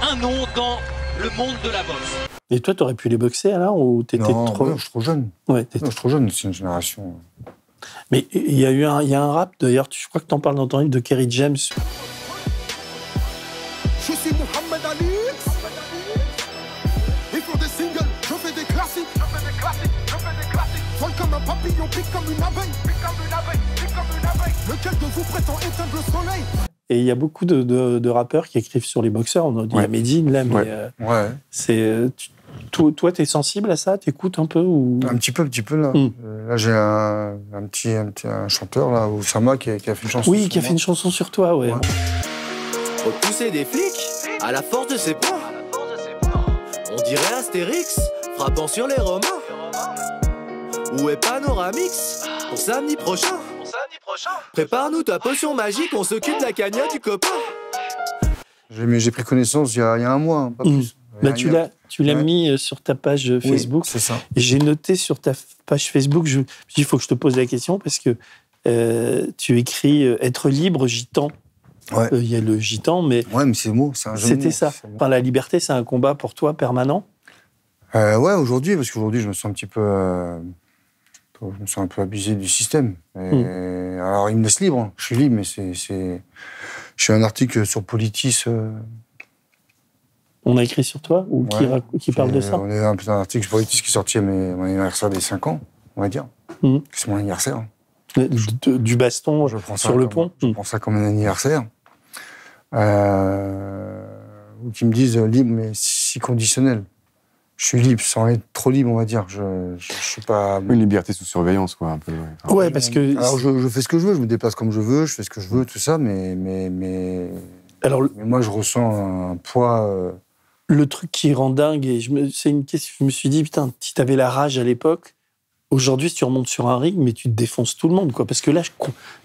un nom dans le monde de la boxe. Et toi, t'aurais pu les boxer alors, ou t'étais trop... Non, je suis trop jeune. Ouais, je suis trop jeune, c'est une génération... Mais il y a un rap, d'ailleurs, je crois que t'en parles dans ton livre, de Kerry James. Je suis Mohamed Ali. Ils font des singles, je fais des classiques. Vol comme un papillon, pique comme une abeille. Lequel de vous prétend éteindre le soleil? Et il y a beaucoup de rappeurs qui écrivent sur les boxeurs. On a dit Medine, là, mais Toi, t'es sensible à ça? T'écoutes un peu ou... Un petit peu, là. Là, j'ai un chanteur, là, Oussama, qui a fait une chanson. Oui, qui a fait une chanson sur toi, ouais. Repousser des flics à la force de ses poings. On dirait Astérix frappant sur les Romains. Où est Panoramix pour samedi prochain? Prépare-nous ta potion magique, on s'occupe de la cagnotte du copain. J'ai pris connaissance il y a un mois, hein, pas plus. Bah, tu l'as mis sur ta page Facebook. Oui, c'est ça. Et j'ai noté sur ta page Facebook, je me suis dit, il faut que je te pose la question parce que tu écris être libre, gitan. Il y a le gitan, mais... Ouais, mais c'est le mot, c'est un jeu de mots. C'était ça. Enfin, la liberté, c'est un combat pour toi permanent? Ouais, aujourd'hui, parce qu'aujourd'hui, je me sens un petit peu... je me sens un peu abusé du système. Alors, il me laisse libre. Hein. Je suis libre, mais Je suis un article sur Politis... On a écrit sur toi ou qui parle de ça? On est un article sur Politis qui est sorti à mon anniversaire des 5 ans, on va dire. C'est mon anniversaire. Du baston sur le pont? Je prends ça comme un anniversaire. Ou qui me disent libre, mais si conditionnel. Je suis libre, sans être trop libre, on va dire. Je suis pas... Une liberté sous surveillance, quoi, un peu. Ouais, parce que... Alors, je fais ce que je veux, je me déplace comme je veux, je fais ce que je veux, tout ça, mais moi, je ressens un poids... Le truc qui rend dingue, et c'est une question, je me suis dit, putain, si t'avais la rage à l'époque, aujourd'hui, si tu remontes sur un ring, mais tu te défonces tout le monde, quoi. Parce que là,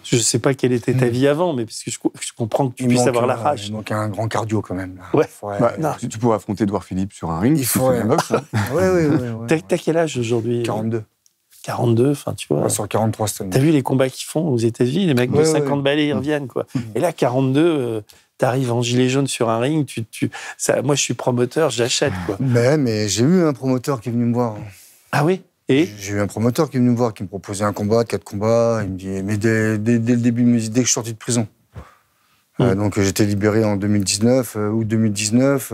je sais pas quelle était ta vie avant, mais parce que je comprends que tu puisses avoir la rage. Il manque un grand cardio, quand même. Là. Tu pourrais affronter Edouard Philippe sur un ring. Il faudrait. Ouais. T'as quel âge aujourd'hui? 42. 42, enfin, tu vois. Sur 43 cette année. T'as vu les combats qu'ils font aux États-Unis? Les mecs de 50 balais, ils reviennent, quoi. Et là, 42, t'arrives en gilet jaune sur un ring, moi, je suis promoteur, j'achète, quoi. Mais j'ai eu un promoteur qui est venu me voir. Ah oui? Et j'ai eu un promoteur qui est venu me voir, qui me proposait un combat, 4 combats. Il me dit, mais dès le début, il me dit, dès que je suis sorti de prison. Donc j'étais libéré en 2019, août 2019.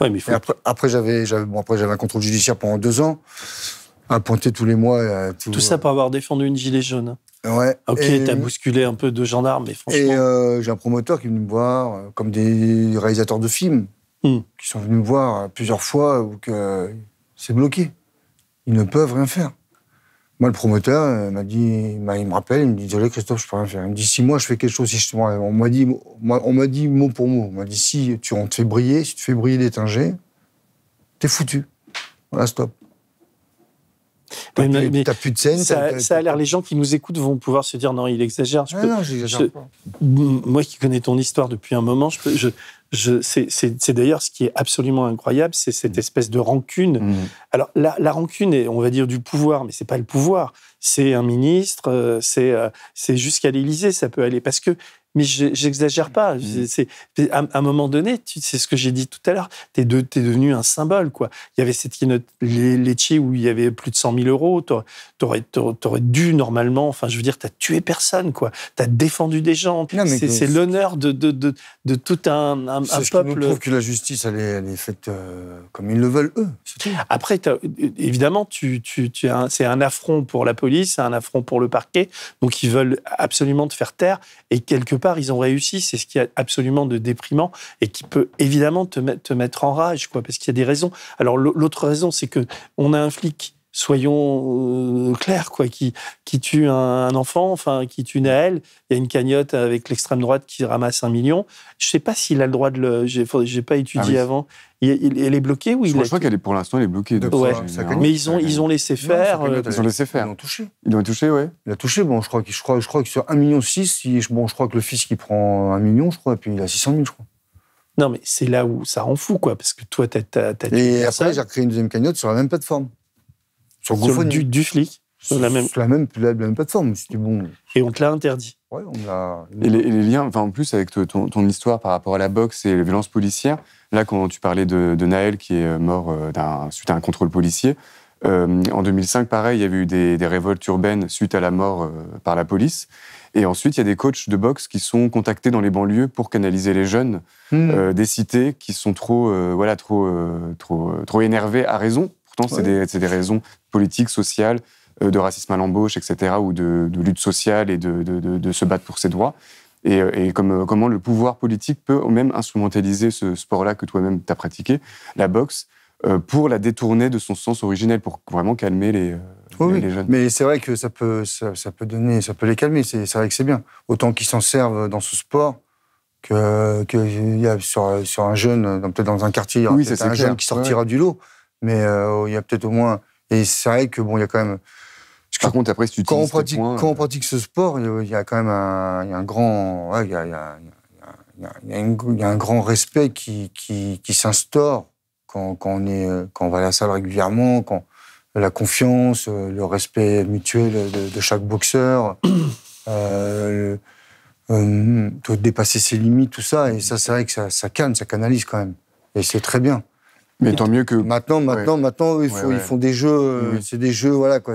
Ouais, mais après, j'avais un contrôle judiciaire pendant 2 ans, à pointer tous les mois. Tout ça pour avoir défendu une gilet jaune. Ouais. Ok, t'as bousculé un peu 2 gendarmes, mais franchement... Et j'ai un promoteur qui est venu me voir, comme des réalisateurs de films, qui sont venus me voir plusieurs fois, où que c'est bloqué. Ils ne peuvent rien faire. Moi, le promoteur m'a dit, il me rappelle, il me dit, désolé Christophe, je peux rien faire. Il me dit, si moi je fais quelque chose, on m'a dit mot pour mot, on m'a dit, si on te fait briller, si tu fais briller l'étinger, t'es foutu. Voilà, stop. T'as plus de scène. Ça a l'air, les gens qui nous écoutent vont pouvoir se dire, non, il exagère. Non, j'exagère pas. Moi qui connais ton histoire depuis un moment, c'est d'ailleurs ce qui est absolument incroyable, c'est cette espèce de rancune. Alors la rancune est, on va dire, du pouvoir, mais c'est pas le pouvoir. C'est un ministre, c'est jusqu'à l'Élysée, ça peut aller. Parce que, mais j'exagère pas. À un moment donné, c'est ce que j'ai dit tout à l'heure, t'es devenu un symbole, quoi. Il y avait cette keynote Lecce où il y avait plus de 100 000 euros. T'aurais dû, normalement, enfin, je veux dire, t'as tué personne, quoi. T'as défendu des gens. C'est l'honneur de tout un peuple. Je trouve que la justice, elle est faite comme ils le veulent, eux. Après, évidemment, c'est un affront pour la police, c'est un affront pour le parquet. Donc, ils veulent absolument te faire taire. Et quelque part, ils ont réussi. C'est ce qui est absolument de déprimant et qui peut évidemment te mettre en rage, quoi, parce qu'il y a des raisons. Alors, l'autre raison, c'est que on a un flic, soyons clairs, quoi, qui tue un enfant, enfin, qui tue Naël. Il y a une cagnotte avec l'extrême droite qui ramasse 1 million. Je ne sais pas s'il a le droit de le... J'ai pas étudié avant. Elle est bloquée ou je crois qu'elle est, pour l'instant, elle est bloquée. Ouais. Mais ils ont laissé faire. Ils ont laissé faire. Ils l'ont touché. Ils l'ont touché, ouais. Il a touché, bon, je crois que sur 1,6 million, je crois que le fils qui prend 1 million, je crois, et puis il a 600 000, je crois. Non, mais c'est là où ça rend fou, quoi, parce que toi, t'as et après, j'ai recréé une deuxième cagnotte sur la même plateforme. Sur du flic. Sur la même plateforme. C'était bon. Et on te l'a interdit. Ouais, on l'a. Et les liens, enfin, en plus, avec ton histoire par rapport à la boxe et les violences policières, là, quand tu parlais de Naël qui est mort suite à un contrôle policier, en 2005, pareil, il y avait eu des révoltes urbaines suite à la mort par la police. Et ensuite, il y a des coachs de boxe qui sont contactés dans les banlieues pour canaliser les jeunes des cités qui sont trop énervés à raison. Pourtant, c'est des raisons politiques, sociales, de racisme à l'embauche, etc., ou de lutte sociale et de se battre pour ses droits. Et comment le pouvoir politique peut même instrumentaliser ce sport-là que toi-même t'as pratiqué, la boxe, pour la détourner de son sens originel, pour vraiment calmer les jeunes. Mais c'est vrai que ça peut les calmer, c'est vrai que c'est bien. Autant qu'ils s'en servent dans ce sport, qu'il y a sur un jeune, peut-être dans un quartier, il y aura peut-être un jeune qui sortira du lot, mais il y a peut-être au moins... Et c'est vrai que il y a quand même... Par contre, après, si tu quand on pratique ce sport, il y a quand même un grand... Il y a un grand respect qui s'instaure quand on va à la salle régulièrement, quand la confiance, le respect mutuel de chaque boxeur, de dépasser ses limites, tout ça. Et ça, c'est vrai que ça calme, ça canalise quand même. Et c'est très bien. Mais tant mieux que... Maintenant, ils font des jeux, c'est des jeux, voilà, quoi,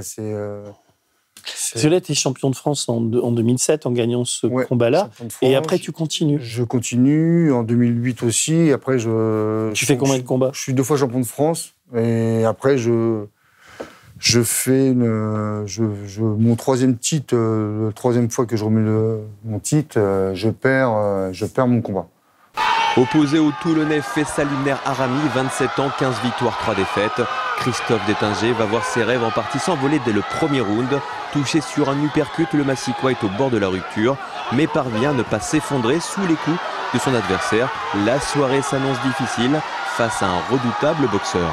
Violette est champion de France en 2007 en gagnant ce combat-là. Et après, tu continues. Je continue en 2008 aussi. Après, Tu fais combien de combats? Je suis 2 fois champion de France. Et après, je fais mon 3e titre. La 3e fois que je remets mon titre, je perds mon combat. Opposé au Toulonnais Faisal Ibn Arami, 27 ans, 15 victoires, 3 défaites. Christophe Détinger va voir ses rêves en partie s'envoler dès le premier round. Touché sur un uppercut, le Massicois est au bord de la rupture, mais parvient à ne pas s'effondrer sous les coups de son adversaire. La soirée s'annonce difficile face à un redoutable boxeur.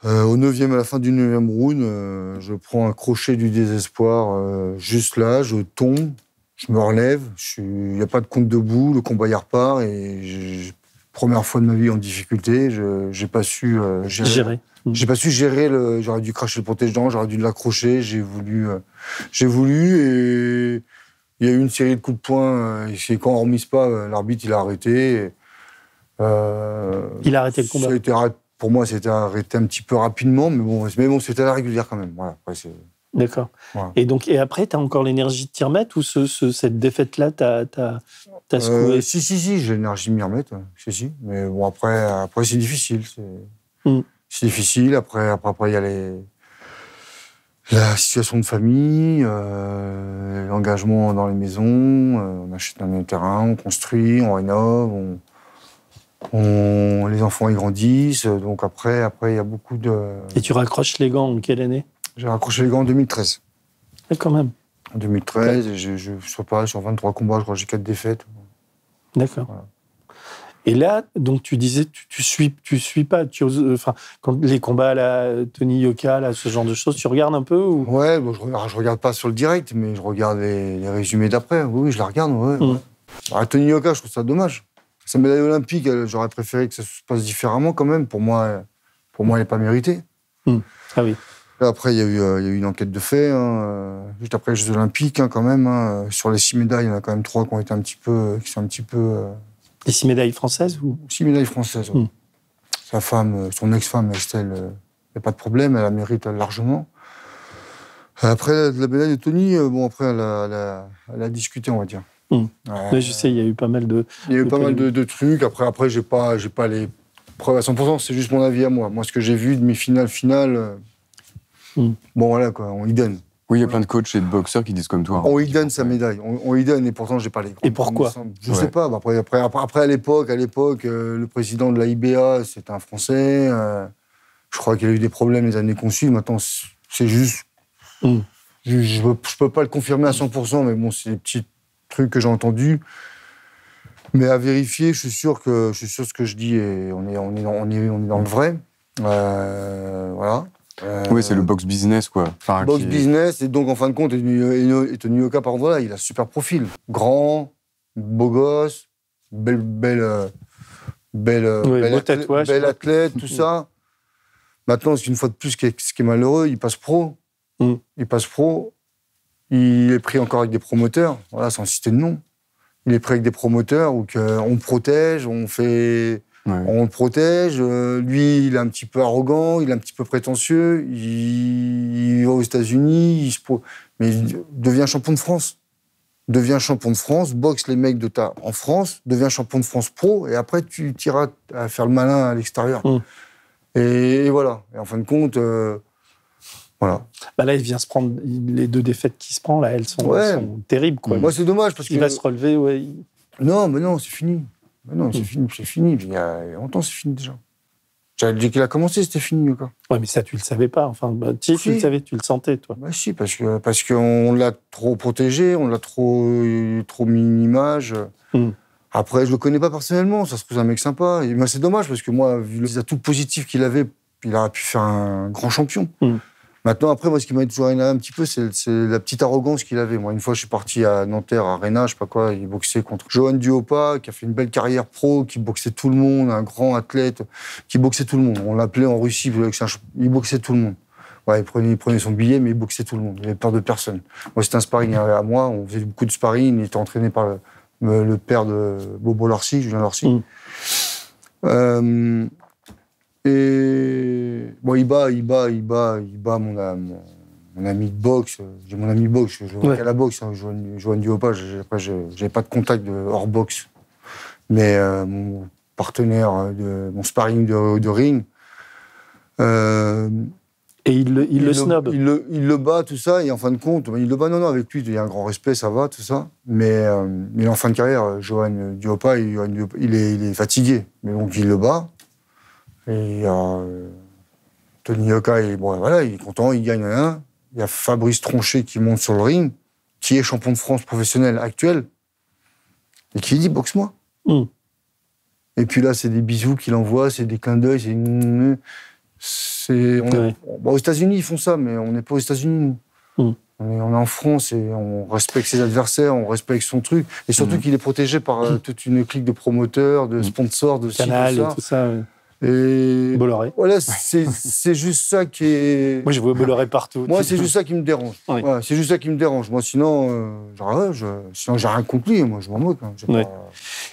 À la fin du 9e round, je prends un crochet du désespoir. Juste là, je tombe. Je me relève, il n'y a pas de compte debout, le combat y repart et première fois de ma vie en difficulté, j'ai pas su gérer. J'ai pas su gérer, j'aurais dû cracher le protège-dents, j'aurais dû l'accrocher, j'ai voulu et il y a eu une série de coups de poing et quand on ne remise pas, l'arbitre il a arrêté. Il a arrêté le combat. Pour moi, c'était arrêté un petit peu rapidement, mais bon, c'était à la régulière quand même. Voilà, après, D'accord. Voilà. Et après, tu as encore l'énergie de t'y remettre ou cette défaite-là t'as secoué? Si, j'ai l'énergie de m'y remettre. Si. Mais bon, après c'est difficile. C'est difficile. Après, il y a la situation de famille, l'engagement dans les maisons. On achète un terrain, on construit, on rénove, les enfants ils grandissent. Donc après, il y a beaucoup de... Et tu raccroches les gants en quelle année? J'ai raccroché les gants en 2013. Et quand même. En 2013, et je suis pareil, sur 23 combats, je crois que j'ai 4 défaites. D'accord. Voilà. Et là, donc tu disais, tu suis pas, quand les combats à la Tony Yoka, là, ce genre de choses, tu regardes un peu ou... Ouais, bon, je regarde pas sur le direct, mais je regarde les résumés d'après. Oui, je la regarde. Ouais. À Tony Yoka, je trouve ça dommage. Sa médaille olympique, j'aurais préféré que ça se passe différemment quand même. Pour moi, elle n'est pas méritée. Ah oui. Là, après, il y a eu une enquête de fait, juste après les Jeux Olympiques, quand même. Sur les 6 médailles, il y en a quand même 3 qui sont un petit peu... Les 6 médailles françaises ou... 6 médailles françaises, oui. Sa femme, son ex-femme, Estelle, il n'y a pas de problème, elle la mérite largement. Après, la médaille de Tony, après, elle a discuté, on va dire. Mais je sais, il y a eu pas mal de... Il y a eu pas mal de trucs. Après, j'ai pas les preuves à 100%, c'est juste mon avis à moi. Moi, ce que j'ai vu de mes finales... Bon, voilà, quoi, on lui donne. Oui, il y a plein de coachs et de boxeurs qui disent comme toi. On lui donne sa médaille. On lui donne, et pourtant, j'ai pas les... Et pourquoi? Je sais pas. Après, à l'époque, le président de la IBA, c'était un Français. Je crois qu'il a eu des problèmes les années qu'on suit. Maintenant, c'est juste... Je peux pas le confirmer à 100%, mais bon, c'est des petits trucs que j'ai entendus. Mais à vérifier, je suis sûr que ce que je dis, on est dans le vrai. Voilà. Oui, c'est le box business, quoi. Business, et donc, en fin de compte, Tony Yoka, par exemple, voilà, il a un super profil. Grand, beau gosse, bel athlète, tout ça. Maintenant, une fois de plus, ce qui est malheureux, il passe pro. Il est pris encore avec des promoteurs, voilà, sans citer de nom. Il est pris avec des promoteurs où on protège, on le protège. Lui, il est un petit peu arrogant, il est un petit peu prétentieux. Il va aux États-Unis, mais il devient champion de France. Boxe les mecs en France, devient champion de France pro, et après, tu iras à faire le malin à l'extérieur. Et voilà. Et en fin de compte, voilà. Là, il vient se prendre les 2 défaites qu'il se prend, là, elles sont terribles, quoi. Moi, c'est dommage parce qu'il va se relever, ouais. Non, mais non, c'est fini. C'est fini. Il y a longtemps, c'est fini déjà. Dès qu'il a commencé, c'était fini, quoi. Ouais, mais ça, tu le savais pas. Enfin, tu le savais, tu le sentais, toi. Bah, si, parce qu'on l'a trop protégé, on l'a trop mis une image. Après, je le connais pas personnellement, ça se trouve un mec sympa. Et c'est dommage, parce que moi, vu les atouts positifs qu'il avait, il aurait pu faire un grand champion. Maintenant, après, moi, ce qui m'a toujours énervé un petit peu, c'est la petite arrogance qu'il avait. Moi, une fois, je suis parti à Nanterre, à Réna, je sais pas quoi, il boxait contre Johan Duopa, qui a fait une belle carrière pro, qui boxait tout le monde, un grand athlète, qui boxait tout le monde. On l'appelait en Russie, il boxait tout le monde. Ouais, il prenait son billet, mais il boxait tout le monde. Il avait peur de personne. Moi, c'était un sparring à moi, on faisait beaucoup de sparring, il était entraîné par le père de Bobo Lorcy, Julien Lorcy. Et bon, il bat mon ami de boxe. J'ai mon ami de boxe, je joue à la boxe, hein, Johan Duopa. Après, j'avais pas de contact hors boxe. Mais mon partenaire, mon sparring de ring. Et il le snob. Il le bat, tout ça, et en fin de compte, il le bat, non, avec lui, il y a un grand respect, ça va, tout ça. Mais en fin de carrière, Johan Duopa, il est fatigué. Mais donc, il le bat. Et Tony Yoka, il est content, il gagne un. Il y a Fabrice Tronchet qui monte sur le ring, qui est champion de France professionnel actuel, et qui dit « boxe-moi ». Et puis là, c'est des bisous qu'il envoie, c'est des clins d'œil, aux États-Unis, ils font ça, mais on n'est pas aux États-Unis, nous. On est en France et on respecte ses adversaires, on respecte son truc. Et surtout qu'il est protégé par toute une clique de promoteurs, de sponsors, de Canal et tout ça. Et Bolloré. Voilà, c'est juste ça qui est... Moi, je vois Bolloré partout. Moi, c'est juste ça qui me dérange. Oui. Voilà, c'est juste ça qui me dérange. Moi, sinon, sinon j'ai rien conclu. Moi, je m'en moque. Hein. Pas...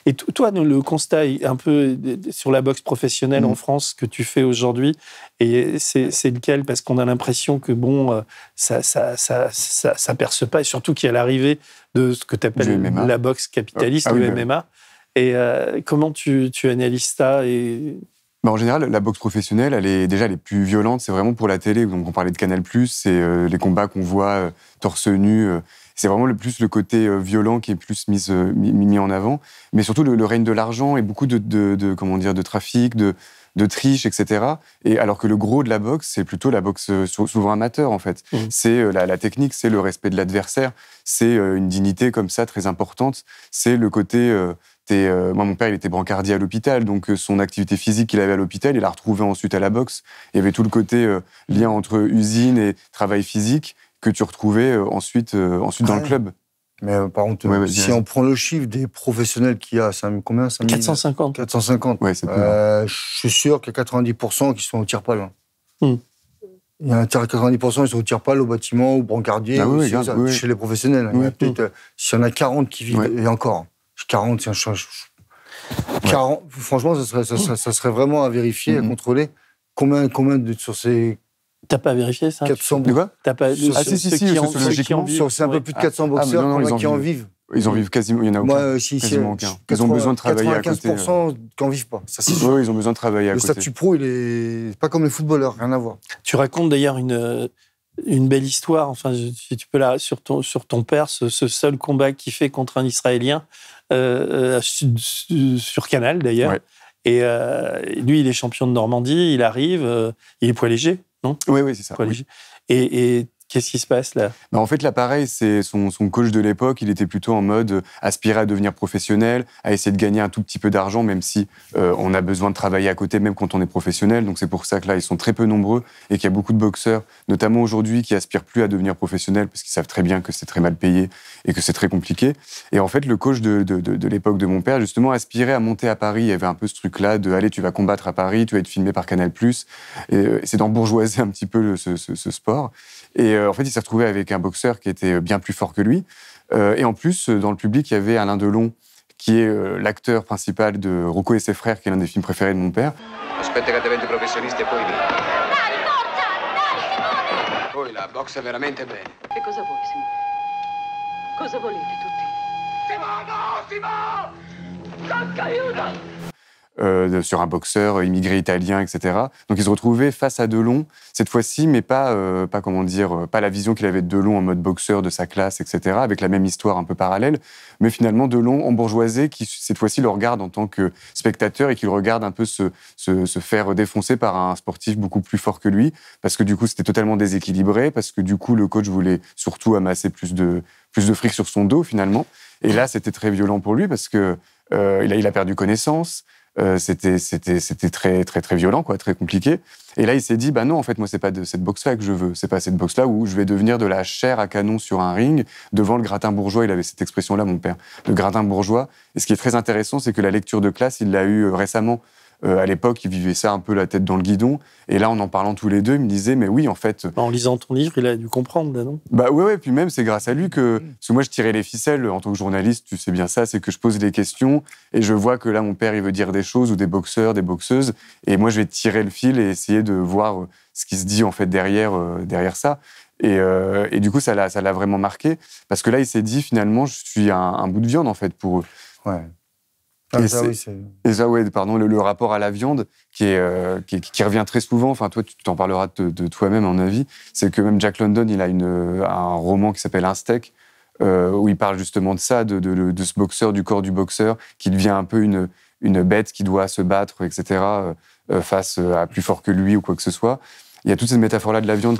Et toi, le constat un peu sur la boxe professionnelle en France que tu fais aujourd'hui, et c'est lequel? Parce qu'on a l'impression que ça perce pas, et surtout qu'il y a l'arrivée de ce que tu appelles la boxe capitaliste, le MMA. Et comment tu analyses ça En général, la boxe professionnelle, elle est déjà les plus violentes. C'est vraiment pour la télé. Donc, on parlait de Canal+, c'est les combats qu'on voit torse nu. C'est vraiment le côté violent qui est plus mis en avant. Mais surtout, le règne de l'argent et beaucoup de trafic, de triche, etc. Et alors que le gros de la boxe, c'est plutôt la boxe souvent amateur, en fait. C'est la technique, c'est le respect de l'adversaire, c'est une dignité comme ça très importante. C'est le côté... moi, mon père, il était brancardier à l'hôpital, donc son activité physique qu'il avait à l'hôpital, il l'a retrouvée ensuite à la boxe. Il y avait tout le côté lien entre usine et travail physique que tu retrouvais ensuite dans le club. Mais par contre, si on prend le chiffre des professionnels qu'il y a, combien 450. 450. Ouais, c'est je suis sûr qu'il y a 90% qui sont au tir-pal. Il y a 90% qui sont au tir-pal, au bâtiment, au brancardier, chez les professionnels. Il y a peut-être, s'il y en a 40 qui vivent, et encore... 40, c'est un change. 40, franchement, ça serait vraiment à vérifier, à contrôler. Combien sur ces... T'as pas vérifié ça? 400 de quoi? T'as pas... si, sociologiquement. C'est un peu plus de 400 boxeurs qui en vivent. Ils en vivent quasiment, il y en a aucun. Quasiment aucun. Ils ont besoin de travailler à côté. 95% qui en vivent pas. Oui, ils ont besoin de travailler à côté. Le statut pro, il est pas comme les footballeurs, rien à voir. Tu racontes d'ailleurs une belle histoire, enfin, si tu peux sur ton père, ce seul combat qu'il fait contre un Israélien sur Canal d'ailleurs. Ouais. Et lui, il est champion de Normandie, il arrive, il est poids léger, non? Oui, c'est ça. Poids léger. Et qu'est-ce qui se passe là? En fait, là, pareil, c'est son coach de l'époque. Il était plutôt en mode aspirer à devenir professionnel, à essayer de gagner un tout petit peu d'argent, même si on a besoin de travailler à côté, même quand on est professionnel. Donc c'est pour ça que là, ils sont très peu nombreux et qu'il y a beaucoup de boxeurs, notamment aujourd'hui, qui aspirent plus à devenir professionnels parce qu'ils savent très bien que c'est très mal payé et que c'est très compliqué. Et en fait, le coach de l'époque de mon père, justement, aspirait à monter à Paris. Il y avait un peu ce truc-là de allez, tu vas combattre à Paris, tu vas être filmé par Canal+. Et c'est d'embourgeoiser un petit peu ce sport. Et en fait, il s'est retrouvé avec un boxeur qui était bien plus fort que lui. Et en plus, dans le public, il y avait Alain Delon, qui est l'acteur principal de Rocco et ses frères, qui est l'un des films préférés de mon père. Aspetta che diventi professionista e poi lì. Dai, forza! Dai! Poi la boxe veramente bene. Che cosa vuoi, Simo? Cosa volete tutti? Simo! No, Simo! Aiuto! sur un boxeur immigré italien, etc. Donc il se retrouvait face à Delon, cette fois-ci, mais pas la vision qu'il avait de Delon en mode boxeur de sa classe, etc., avec la même histoire un peu parallèle, mais finalement Delon embourgeoisé, qui cette fois-ci le regarde en tant que spectateur et qui le regarde un peu se faire défoncer par un sportif beaucoup plus fort que lui, parce que du coup c'était totalement déséquilibré, parce que du coup le coach voulait surtout amasser plus de fric sur son dos finalement. Et là c'était très violent pour lui parce que il a perdu connaissance. C'était très très très violent, quoi, très compliqué. Et là il s'est dit non, en fait moi c'est pas de cette boxe-là que je veux, c'est pas cette boxe-là où je vais devenir de la chair à canon sur un ring devant le gratin bourgeois. Il avait cette expression-là, mon père, le gratin bourgeois. Et ce qui est très intéressant, c'est que la lecture de classe, il l'a eu récemment. À l'époque, il vivait ça un peu la tête dans le guidon. Et là, en parlant tous les deux, il me disait, mais oui, en fait... En lisant ton livre, il a dû comprendre, là, non ? Ouais, puis même, c'est grâce à lui que... Parce que moi, je tirais les ficelles en tant que journaliste, tu sais bien ça, c'est que je pose des questions et je vois que là, mon père, il veut dire des choses, ou des boxeurs, des boxeuses, et moi, je vais tirer le fil et essayer de voir ce qui se dit, en fait, derrière ça. Et du coup, ça l'a vraiment marqué, parce que là, il s'est dit, finalement, je suis un bout de viande, en fait, pour eux. Ouais. Et ça, le rapport à la viande qui revient très souvent. Enfin, toi, tu t'en parleras de toi-même, à mon avis. C'est que même Jack London, il a un roman qui s'appelle Un steak, où il parle justement de ça, de ce boxeur, du corps du boxeur, qui devient un peu une bête qui doit se battre, etc., face à plus fort que lui ou quoi que ce soit. Il y a toute cette métaphore-là de la viande.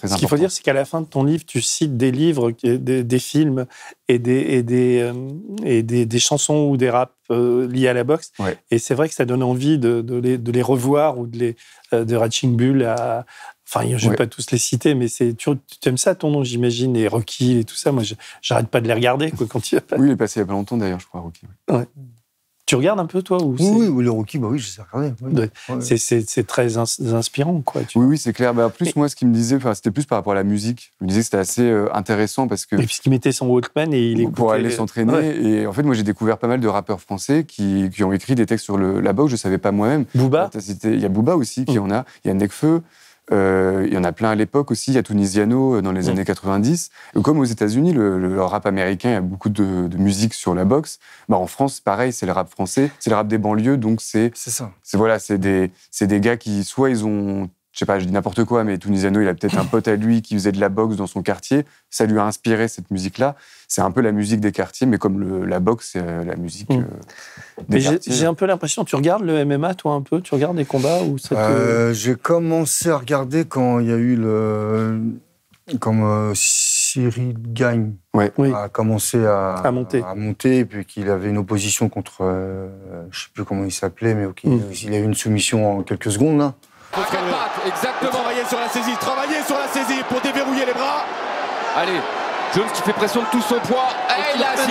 Ce qu'il faut dire, c'est qu'à la fin de ton livre, tu cites des livres, des films et des chansons ou des raps liés à la boxe. Ouais. Et c'est vrai que ça donne envie de les revoir ou de Raging Bull à... Enfin, je ne vais pas tous les citer, mais tu aimes ça, ton nom, j'imagine, et Rocky et tout ça. Moi, j'arrête pas de les regarder, quoi, quand il y a pas... Oui, il est passé il y a pas longtemps, d'ailleurs, je crois, Rocky. Ouais. Tu regardes un peu, toi ou Oui, le Rocky, oui, je sais regarder. Oui. Ouais. C'est très inspirant, quoi. Oui, c'est clair. En plus, moi, ce qu'il me disait, c'était plus par rapport à la musique. Il me disait que c'était assez intéressant parce que... Et puisqu'il mettait son Walkman et il écoutait... Pour aller s'entraîner. Ouais. Et en fait, moi, j'ai découvert pas mal de rappeurs français qui ont écrit des textes sur la boxe. Je ne savais pas moi-même. Booba. Il y a Booba aussi qui en a. Il y a Nekfeu. Il y en a plein à l'époque aussi. Il y a Tunisiano dans les années 90. Et comme aux États-Unis, le rap américain, il y a beaucoup de musique sur la boxe. En France, pareil, c'est le rap français, c'est le rap des banlieues. Donc c'est ça. C'est des gars qui soit ils ont, je sais pas, je dis n'importe quoi, mais Tunisiano, il a peut-être un pote à lui qui faisait de la boxe dans son quartier. Ça lui a inspiré cette musique-là. C'est un peu la musique des quartiers, mais comme la boxe, c'est la musique des quartiers. J'ai un peu l'impression, tu regardes le MMA, toi, un peu ? Tu regardes les combats ou ça J'ai commencé à regarder quand il y a eu comme Cyril Gagne a commencé à monter, et puis qu'il avait une opposition contre, je ne sais plus comment il s'appelait, mais il a eu une soumission en quelques secondes, là. Exactement. Travailler sur la saisie pour déverrouiller les bras. Allez, Jones qui fait pression de tout son poids. Et il a assis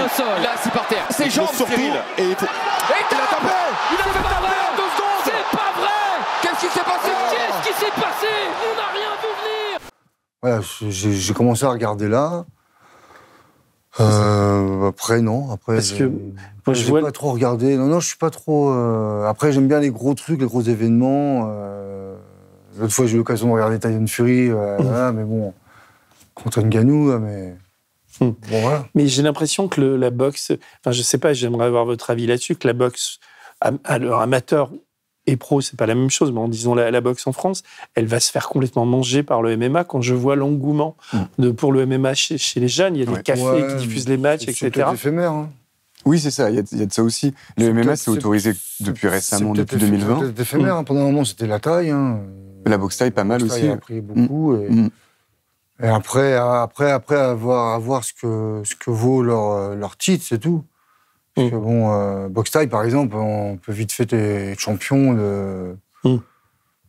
par terre. Ses jambes, Cyril. Et il a tapé. Il a fait taper en 2 secondes. C'est pas vrai. Qu'est-ce qui s'est passé? Qu'est-ce qui s'est passé? On n'a rien vu venir. Voilà, j'ai commencé à regarder là. Après, non. Après, parce que je n'ai pas trop regardé. Non, je suis pas trop... Après, j'aime bien les gros trucs, les gros événements. L'autre fois, j'ai eu l'occasion de regarder Tyson Fury, mais bon, contre Ngannou, mais... Bon, voilà. Mais j'ai l'impression que la boxe... Enfin, je sais pas, j'aimerais avoir votre avis là-dessus, que la boxe amateur et pro, c'est pas la même chose, mais en disant la boxe en France, elle va se faire complètement manger par le MMA. Quand je vois l'engouement pour le MMA chez les jeunes, il y a des cafés qui diffusent les matchs, etc. C'est éphémère, hein. Oui, c'est ça, il y a de ça aussi. Le MMA, c'est autorisé depuis récemment, depuis 2020. C'est éphémère, pendant un moment, c'était la taille. Hein. La boxe taille, pas mal aussi. La boxe taille a pris beaucoup. Et après, à voir ce que vaut leur titre, c'est tout. Parce que bon, boxe taille, par exemple, on peut vite fait être champion de...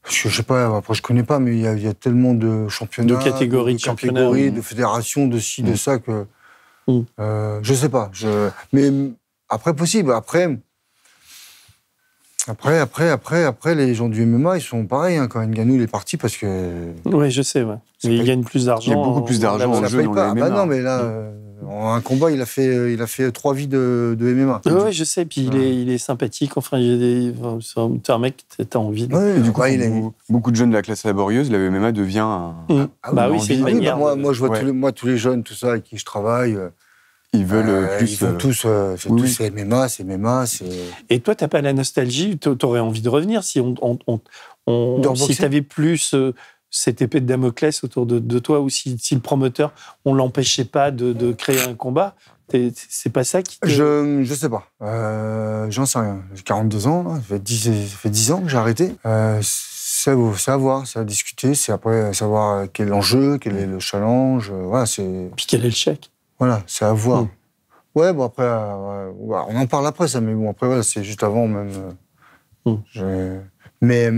Je sais pas, après je connais pas, mais il y a tellement de championnats, de catégories de championnats, de fédérations, de ci, de ça, que... je sais pas. Mais après, possible. Après, Après, les gens du MMA, ils sont pareils. Hein, quand Ngannou il est parti parce que. Oui, je sais. Ouais. Mais il gagne plus d'argent. Il y a beaucoup plus d'argent en jeu dans le MMA. Bah non, mais là, en un combat, il a fait 3 vies de MMA. Oui, je sais. Puis il est sympathique. Enfin, c'est un mec, t'as envie. Du coup, beaucoup de jeunes de la classe laborieuse, le MMA devient un. Bah oui, c'est une manière. Moi, je vois tous les jeunes, tout ça, avec qui je travaille. Ils veulent plus. Ils veulent tous, c'est MMA, c'est MMA. Et toi, t'as pas la nostalgie, t'aurais envie de revenir si si t'avais plus cette épée de Damoclès autour de toi, ou si le promoteur, on l'empêchait pas de créer un combat. C'est pas ça qui te... Je sais pas. J'en sais rien. J'ai 42 ans, là. Ça fait 10 ans que j'ai arrêté. C'est à voir, c'est à discuter, c'est après savoir quel est l'enjeu, quel est le challenge. Voilà, c'est... Puis quel est le chèque? Voilà, c'est à voir. Ouais, bon, après, on en parle après, ça, mais bon, après, voilà, c'est juste avant, même. Mais,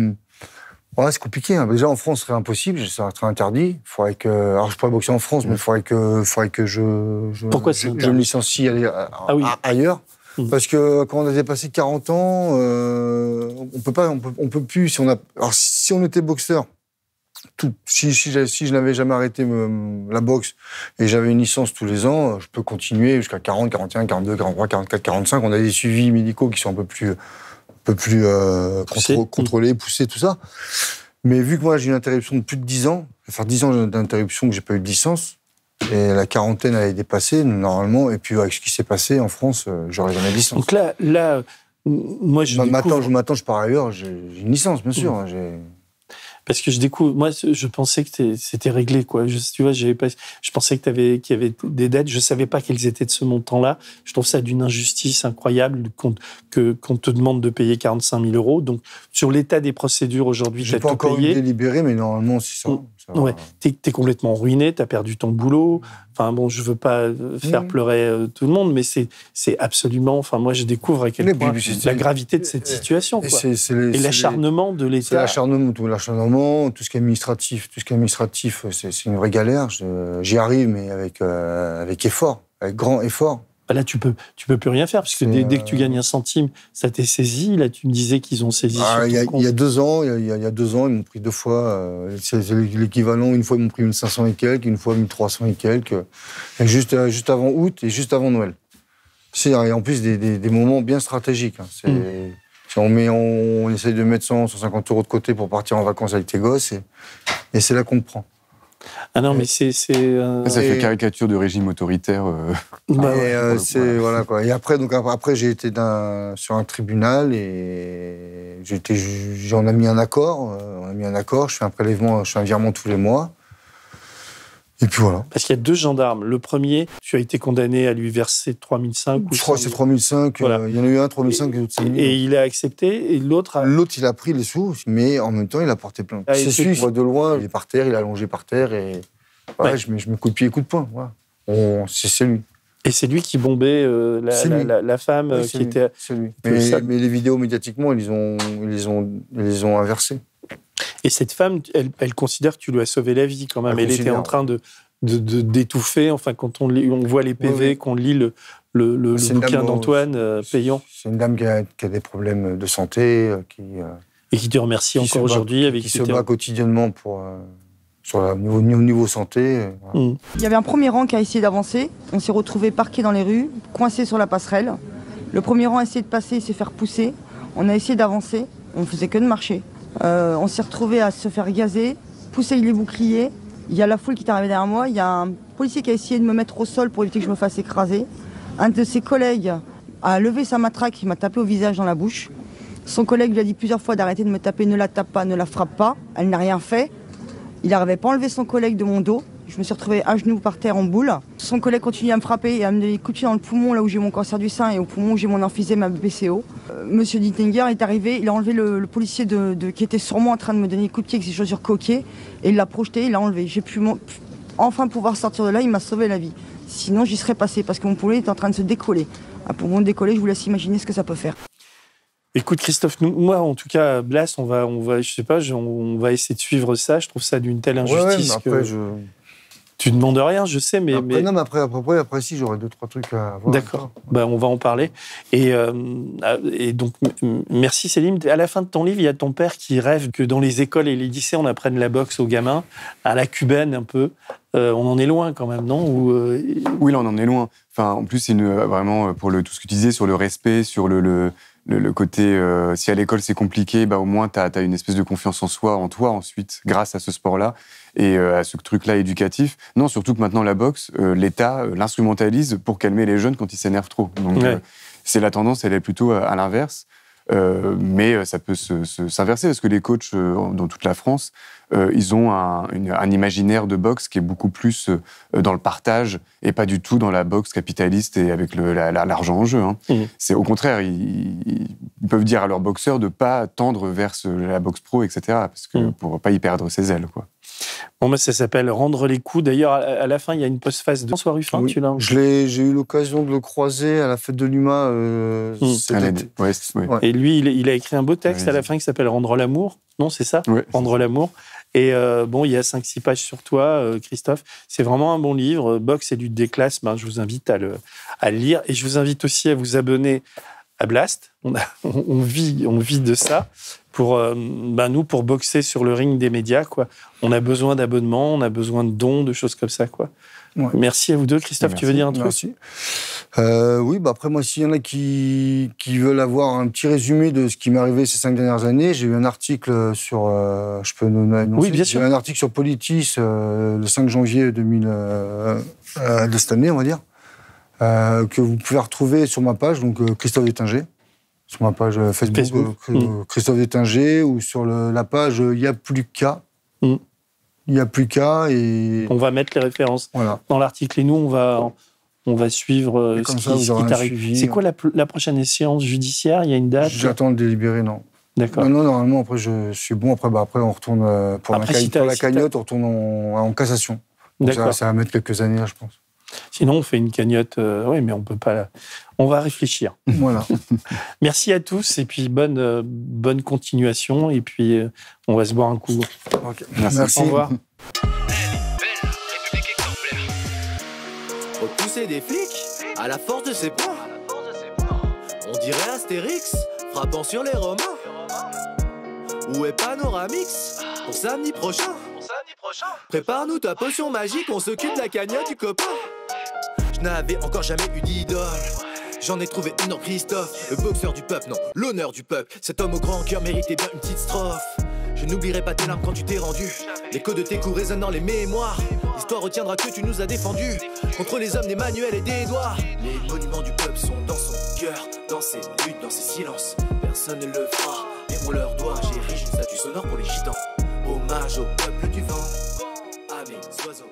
voilà, c'est compliqué. Hein. Déjà, en France, ce serait impossible, ça serait interdit. Faudrait que... Alors, je pourrais boxer en France, mais il faudrait que Pourquoi je me licencie ailleurs. Parce que quand on a dépassé 40 ans, on peut plus, si on était boxeur, si je n'avais jamais arrêté la boxe et j'avais une licence tous les ans, je peux continuer jusqu'à 40, 41, 42, 43, 44, 45. On a des suivis médicaux qui sont un peu plus contrôlés, poussés, tout ça. Mais vu que moi j'ai une interruption de plus de 10 ans, ça va faire 10 ans d'interruption que j'ai pas eu de licence, et la quarantaine elle est dépassée normalement, et puis avec ce qui s'est passé en France, j'aurais jamais de licence. Donc là moi maintenant je pars ailleurs, j'ai une licence bien sûr. Parce que je découvre, moi, je pensais que c'était réglé, quoi. Tu vois, je pensais qu'il y avait des dettes. Je savais pas qu'elles étaient de ce montant-là. Je trouve ça d'une injustice incroyable qu'on te demande de payer 45 000 €. Donc, sur l'état des procédures aujourd'hui, tu as tout payé. J'ai pas encore eu délibéré, mais normalement, c'est ça. Ouais. T'es complètement ruiné, t'as perdu ton boulot. Enfin bon, je veux pas faire pleurer tout le monde, mais c'est absolument. Enfin, moi, je découvre à quel point la gravité de cette situation, quoi. Et l'acharnement de l'État. C'est l'acharnement, tout ce qui est administratif. Tout ce qui est administratif, c'est une vraie galère. J'y arrive, mais avec effort, avec grand effort. Là, tu peux plus rien faire, parce que dès que tu gagnes un centime, ça t'est saisi. Là, tu me disais qu'ils ont saisi sur ton compte. Il y a 2 ans, ils m'ont pris 2 fois. C'est l'équivalent. Une fois, ils m'ont pris 1500 et quelques, une fois 1300 et quelques. Et juste avant août et juste avant Noël. C'est en plus des moments bien stratégiques. Hein. On essaye de mettre 150 € de côté pour partir en vacances avec tes gosses, et c'est là qu'on te prend. Ah non, mais c'est ça fait caricature de régime autoritaire. Voilà quoi. Et après j'ai été sur un tribunal et on a mis un accord. Je fais un prélèvement, je fais un virement tous les mois. Et puis voilà. Parce qu'il y a 2 gendarmes. Le premier, tu as été condamné à lui verser 3 500 Je crois que c'est 3 500. Voilà. Il y en a eu un 3 500 et l'autre 5 000. Et il a accepté, et l'autre il a pris les sous, mais en même temps, il a porté plainte. C'est sûr, de loin, il est par terre, il est allongé par terre, et je mets coup de pied et coup de poing. Voilà. C'est lui. Et c'est lui qui bombait la femme qui était... C'est lui. Mais les vidéos, médiatiquement, ils les ont inversées. Et cette femme, elle considère que tu lui as sauvé la vie quand même. Elle était en train d'étouffer. Enfin, quand on voit les PV, qu'on lit le bouquin d'Antoine Payan. C'est une dame qui a des problèmes de santé, et qui te remercie encore aujourd'hui. Qui se bat quotidiennement au niveau santé. Voilà. Il y avait un premier rang qui a essayé d'avancer. On s'est retrouvés parqués dans les rues, coincés sur la passerelle. Le premier rang a essayé de passer, il s'est fait repousser. On a essayé d'avancer, on ne faisait que de marcher. On s'est retrouvés à se faire gazer, pousser les boucliers. Il y a la foule qui est arrivée derrière moi. Il y a un policier qui a essayé de me mettre au sol pour éviter que je me fasse écraser. Un de ses collègues a levé sa matraque, il m'a tapé au visage dans la bouche. Son collègue lui a dit plusieurs fois d'arrêter de me taper, ne la tape pas, ne la frappe pas. Elle n'a rien fait. Il n'arrivait pas à enlever son collègue de mon dos. Je me suis retrouvée à genoux par terre en boule. Son collègue continuait à me frapper et à me donner des coups de pied dans le poumon, là où j'ai mon cancer du sein, et au poumon où j'ai mon emphysème, ma BPCO. Monsieur Dittinger est arrivé, il a enlevé le policier qui était sur moi en train de me donner des coups de pied avec ses chaussures coquées, et il l'a projeté, il l'a enlevé. J'ai pu enfin pouvoir sortir de là, il m'a sauvé la vie. Sinon, j'y serais passé parce que mon poulet était en train de se décoller. Pour mon décoller, je vous laisse imaginer ce que ça peut faire. Écoute Christophe, moi en tout cas, Blas, on va je sais pas, on va essayer de suivre ça. Je trouve ça d'une telle injustice après, Tu demandes rien, je sais, mais... Non, mais après si, j'aurais 2-3 trucs à voir. D'accord, on va en parler. Et donc, merci Céline. À la fin de ton livre, il y a ton père qui rêve que dans les écoles et les lycées, on apprenne la boxe aux gamins, à la cubaine un peu. On en est loin quand même, non? Oui, là, on en est loin. Enfin, en plus, c'est vraiment, pour tout ce que tu disais, sur le respect, sur le côté, si à l'école c'est compliqué, au moins tu as une espèce de confiance en soi, en toi ensuite, grâce à ce sport-là et à ce truc-là éducatif. Non, surtout que maintenant la boxe, l'État l'instrumentalise pour calmer les jeunes quand ils s'énervent trop. Donc c'est la tendance, elle est plutôt à l'inverse. Mais ça peut s'inverser parce que les coachs dans toute la France, ils ont un imaginaire de boxe qui est beaucoup plus dans le partage et pas du tout dans la boxe capitaliste et avec l'argent en jeu. Hein. C'est au contraire, ils peuvent dire à leurs boxeurs de ne pas tendre vers la boxe pro, etc. Parce que pour pas y perdre ses ailes, quoi. Bon, ça s'appelle Rendre les coups. D'ailleurs, à la fin, il y a une postface de François Ruffin. Oui. Tu l'as. J'ai eu l'occasion de le croiser à la fête de l'UMA. Et lui, il a écrit un beau texte à la fin qui s'appelle Rendre l'amour. Non, c'est ça, Rendre l'amour. Et il y a 5-6 pages sur toi, Christophe. C'est vraiment un bon livre. Boxe et lutte des classes. Je vous invite à le lire. Et je vous invite aussi à vous abonner à Blast. On vit de ça. Pour nous, pour boxer sur le ring des médias, quoi. On a besoin d'abonnements, on a besoin de dons, de choses comme ça, quoi. Ouais. Merci à vous deux. Christophe, tu veux dire un truc? Merci. Oui, après moi, s'il y en a qui veulent avoir un petit résumé de ce qui m'est arrivé ces 5 dernières années, j'ai eu un article sur, je peux annoncer, oui, bien sûr. J'ai eu un article sur Politis le 5 janvier de cette année, on va dire, que vous pouvez retrouver sur ma page, donc Christophe Détinger. Sur ma page Facebook. Christophe Détinger, ou sur la page Il n'y a plus qu'à. Il n'y a plus qu'à. Et... On va mettre les références dans l'article. Et nous, on va suivre ce qui t'arrive. C'est quoi la prochaine séance judiciaire? Il y a une date? J'attends le délibéré, non. D'accord. Non, normalement, après, je suis bon. Après on retourne pour la cagnotte, on retourne en cassation. D'accord. Ça va mettre quelques années, là, je pense. Sinon, on fait une cagnotte. Oui, mais on peut pas. On va réfléchir. Voilà. Merci à tous et puis bonne continuation. Et puis, on va se boire un coup. Okay. Merci. Au revoir. Repousser des flics à la force de ses poings. On dirait Astérix frappant sur les Romains. Où est Panoramix pour samedi prochain? Prépare-nous ta potion magique, on s'occupe de la cagnotte du copain. Je n'avais encore jamais eu d'idole. J'en ai trouvé une en Christophe, le boxeur du peuple, non, l'honneur du peuple. Cet homme au grand cœur méritait bien une petite strophe. Je n'oublierai pas tes larmes quand tu t'es rendu. L'écho de tes coups résonne dans les mémoires. L'histoire retiendra que tu nous as défendus contre les hommes d'Emmanuel et d'Édouard. Les monuments du peuple sont dans son cœur, dans ses luttes, dans ses silences. Personne ne le fera, mais on leur doit. J'érige une statue sonore pour les gitans. Hommage au peuple du vent, à mes oiseaux.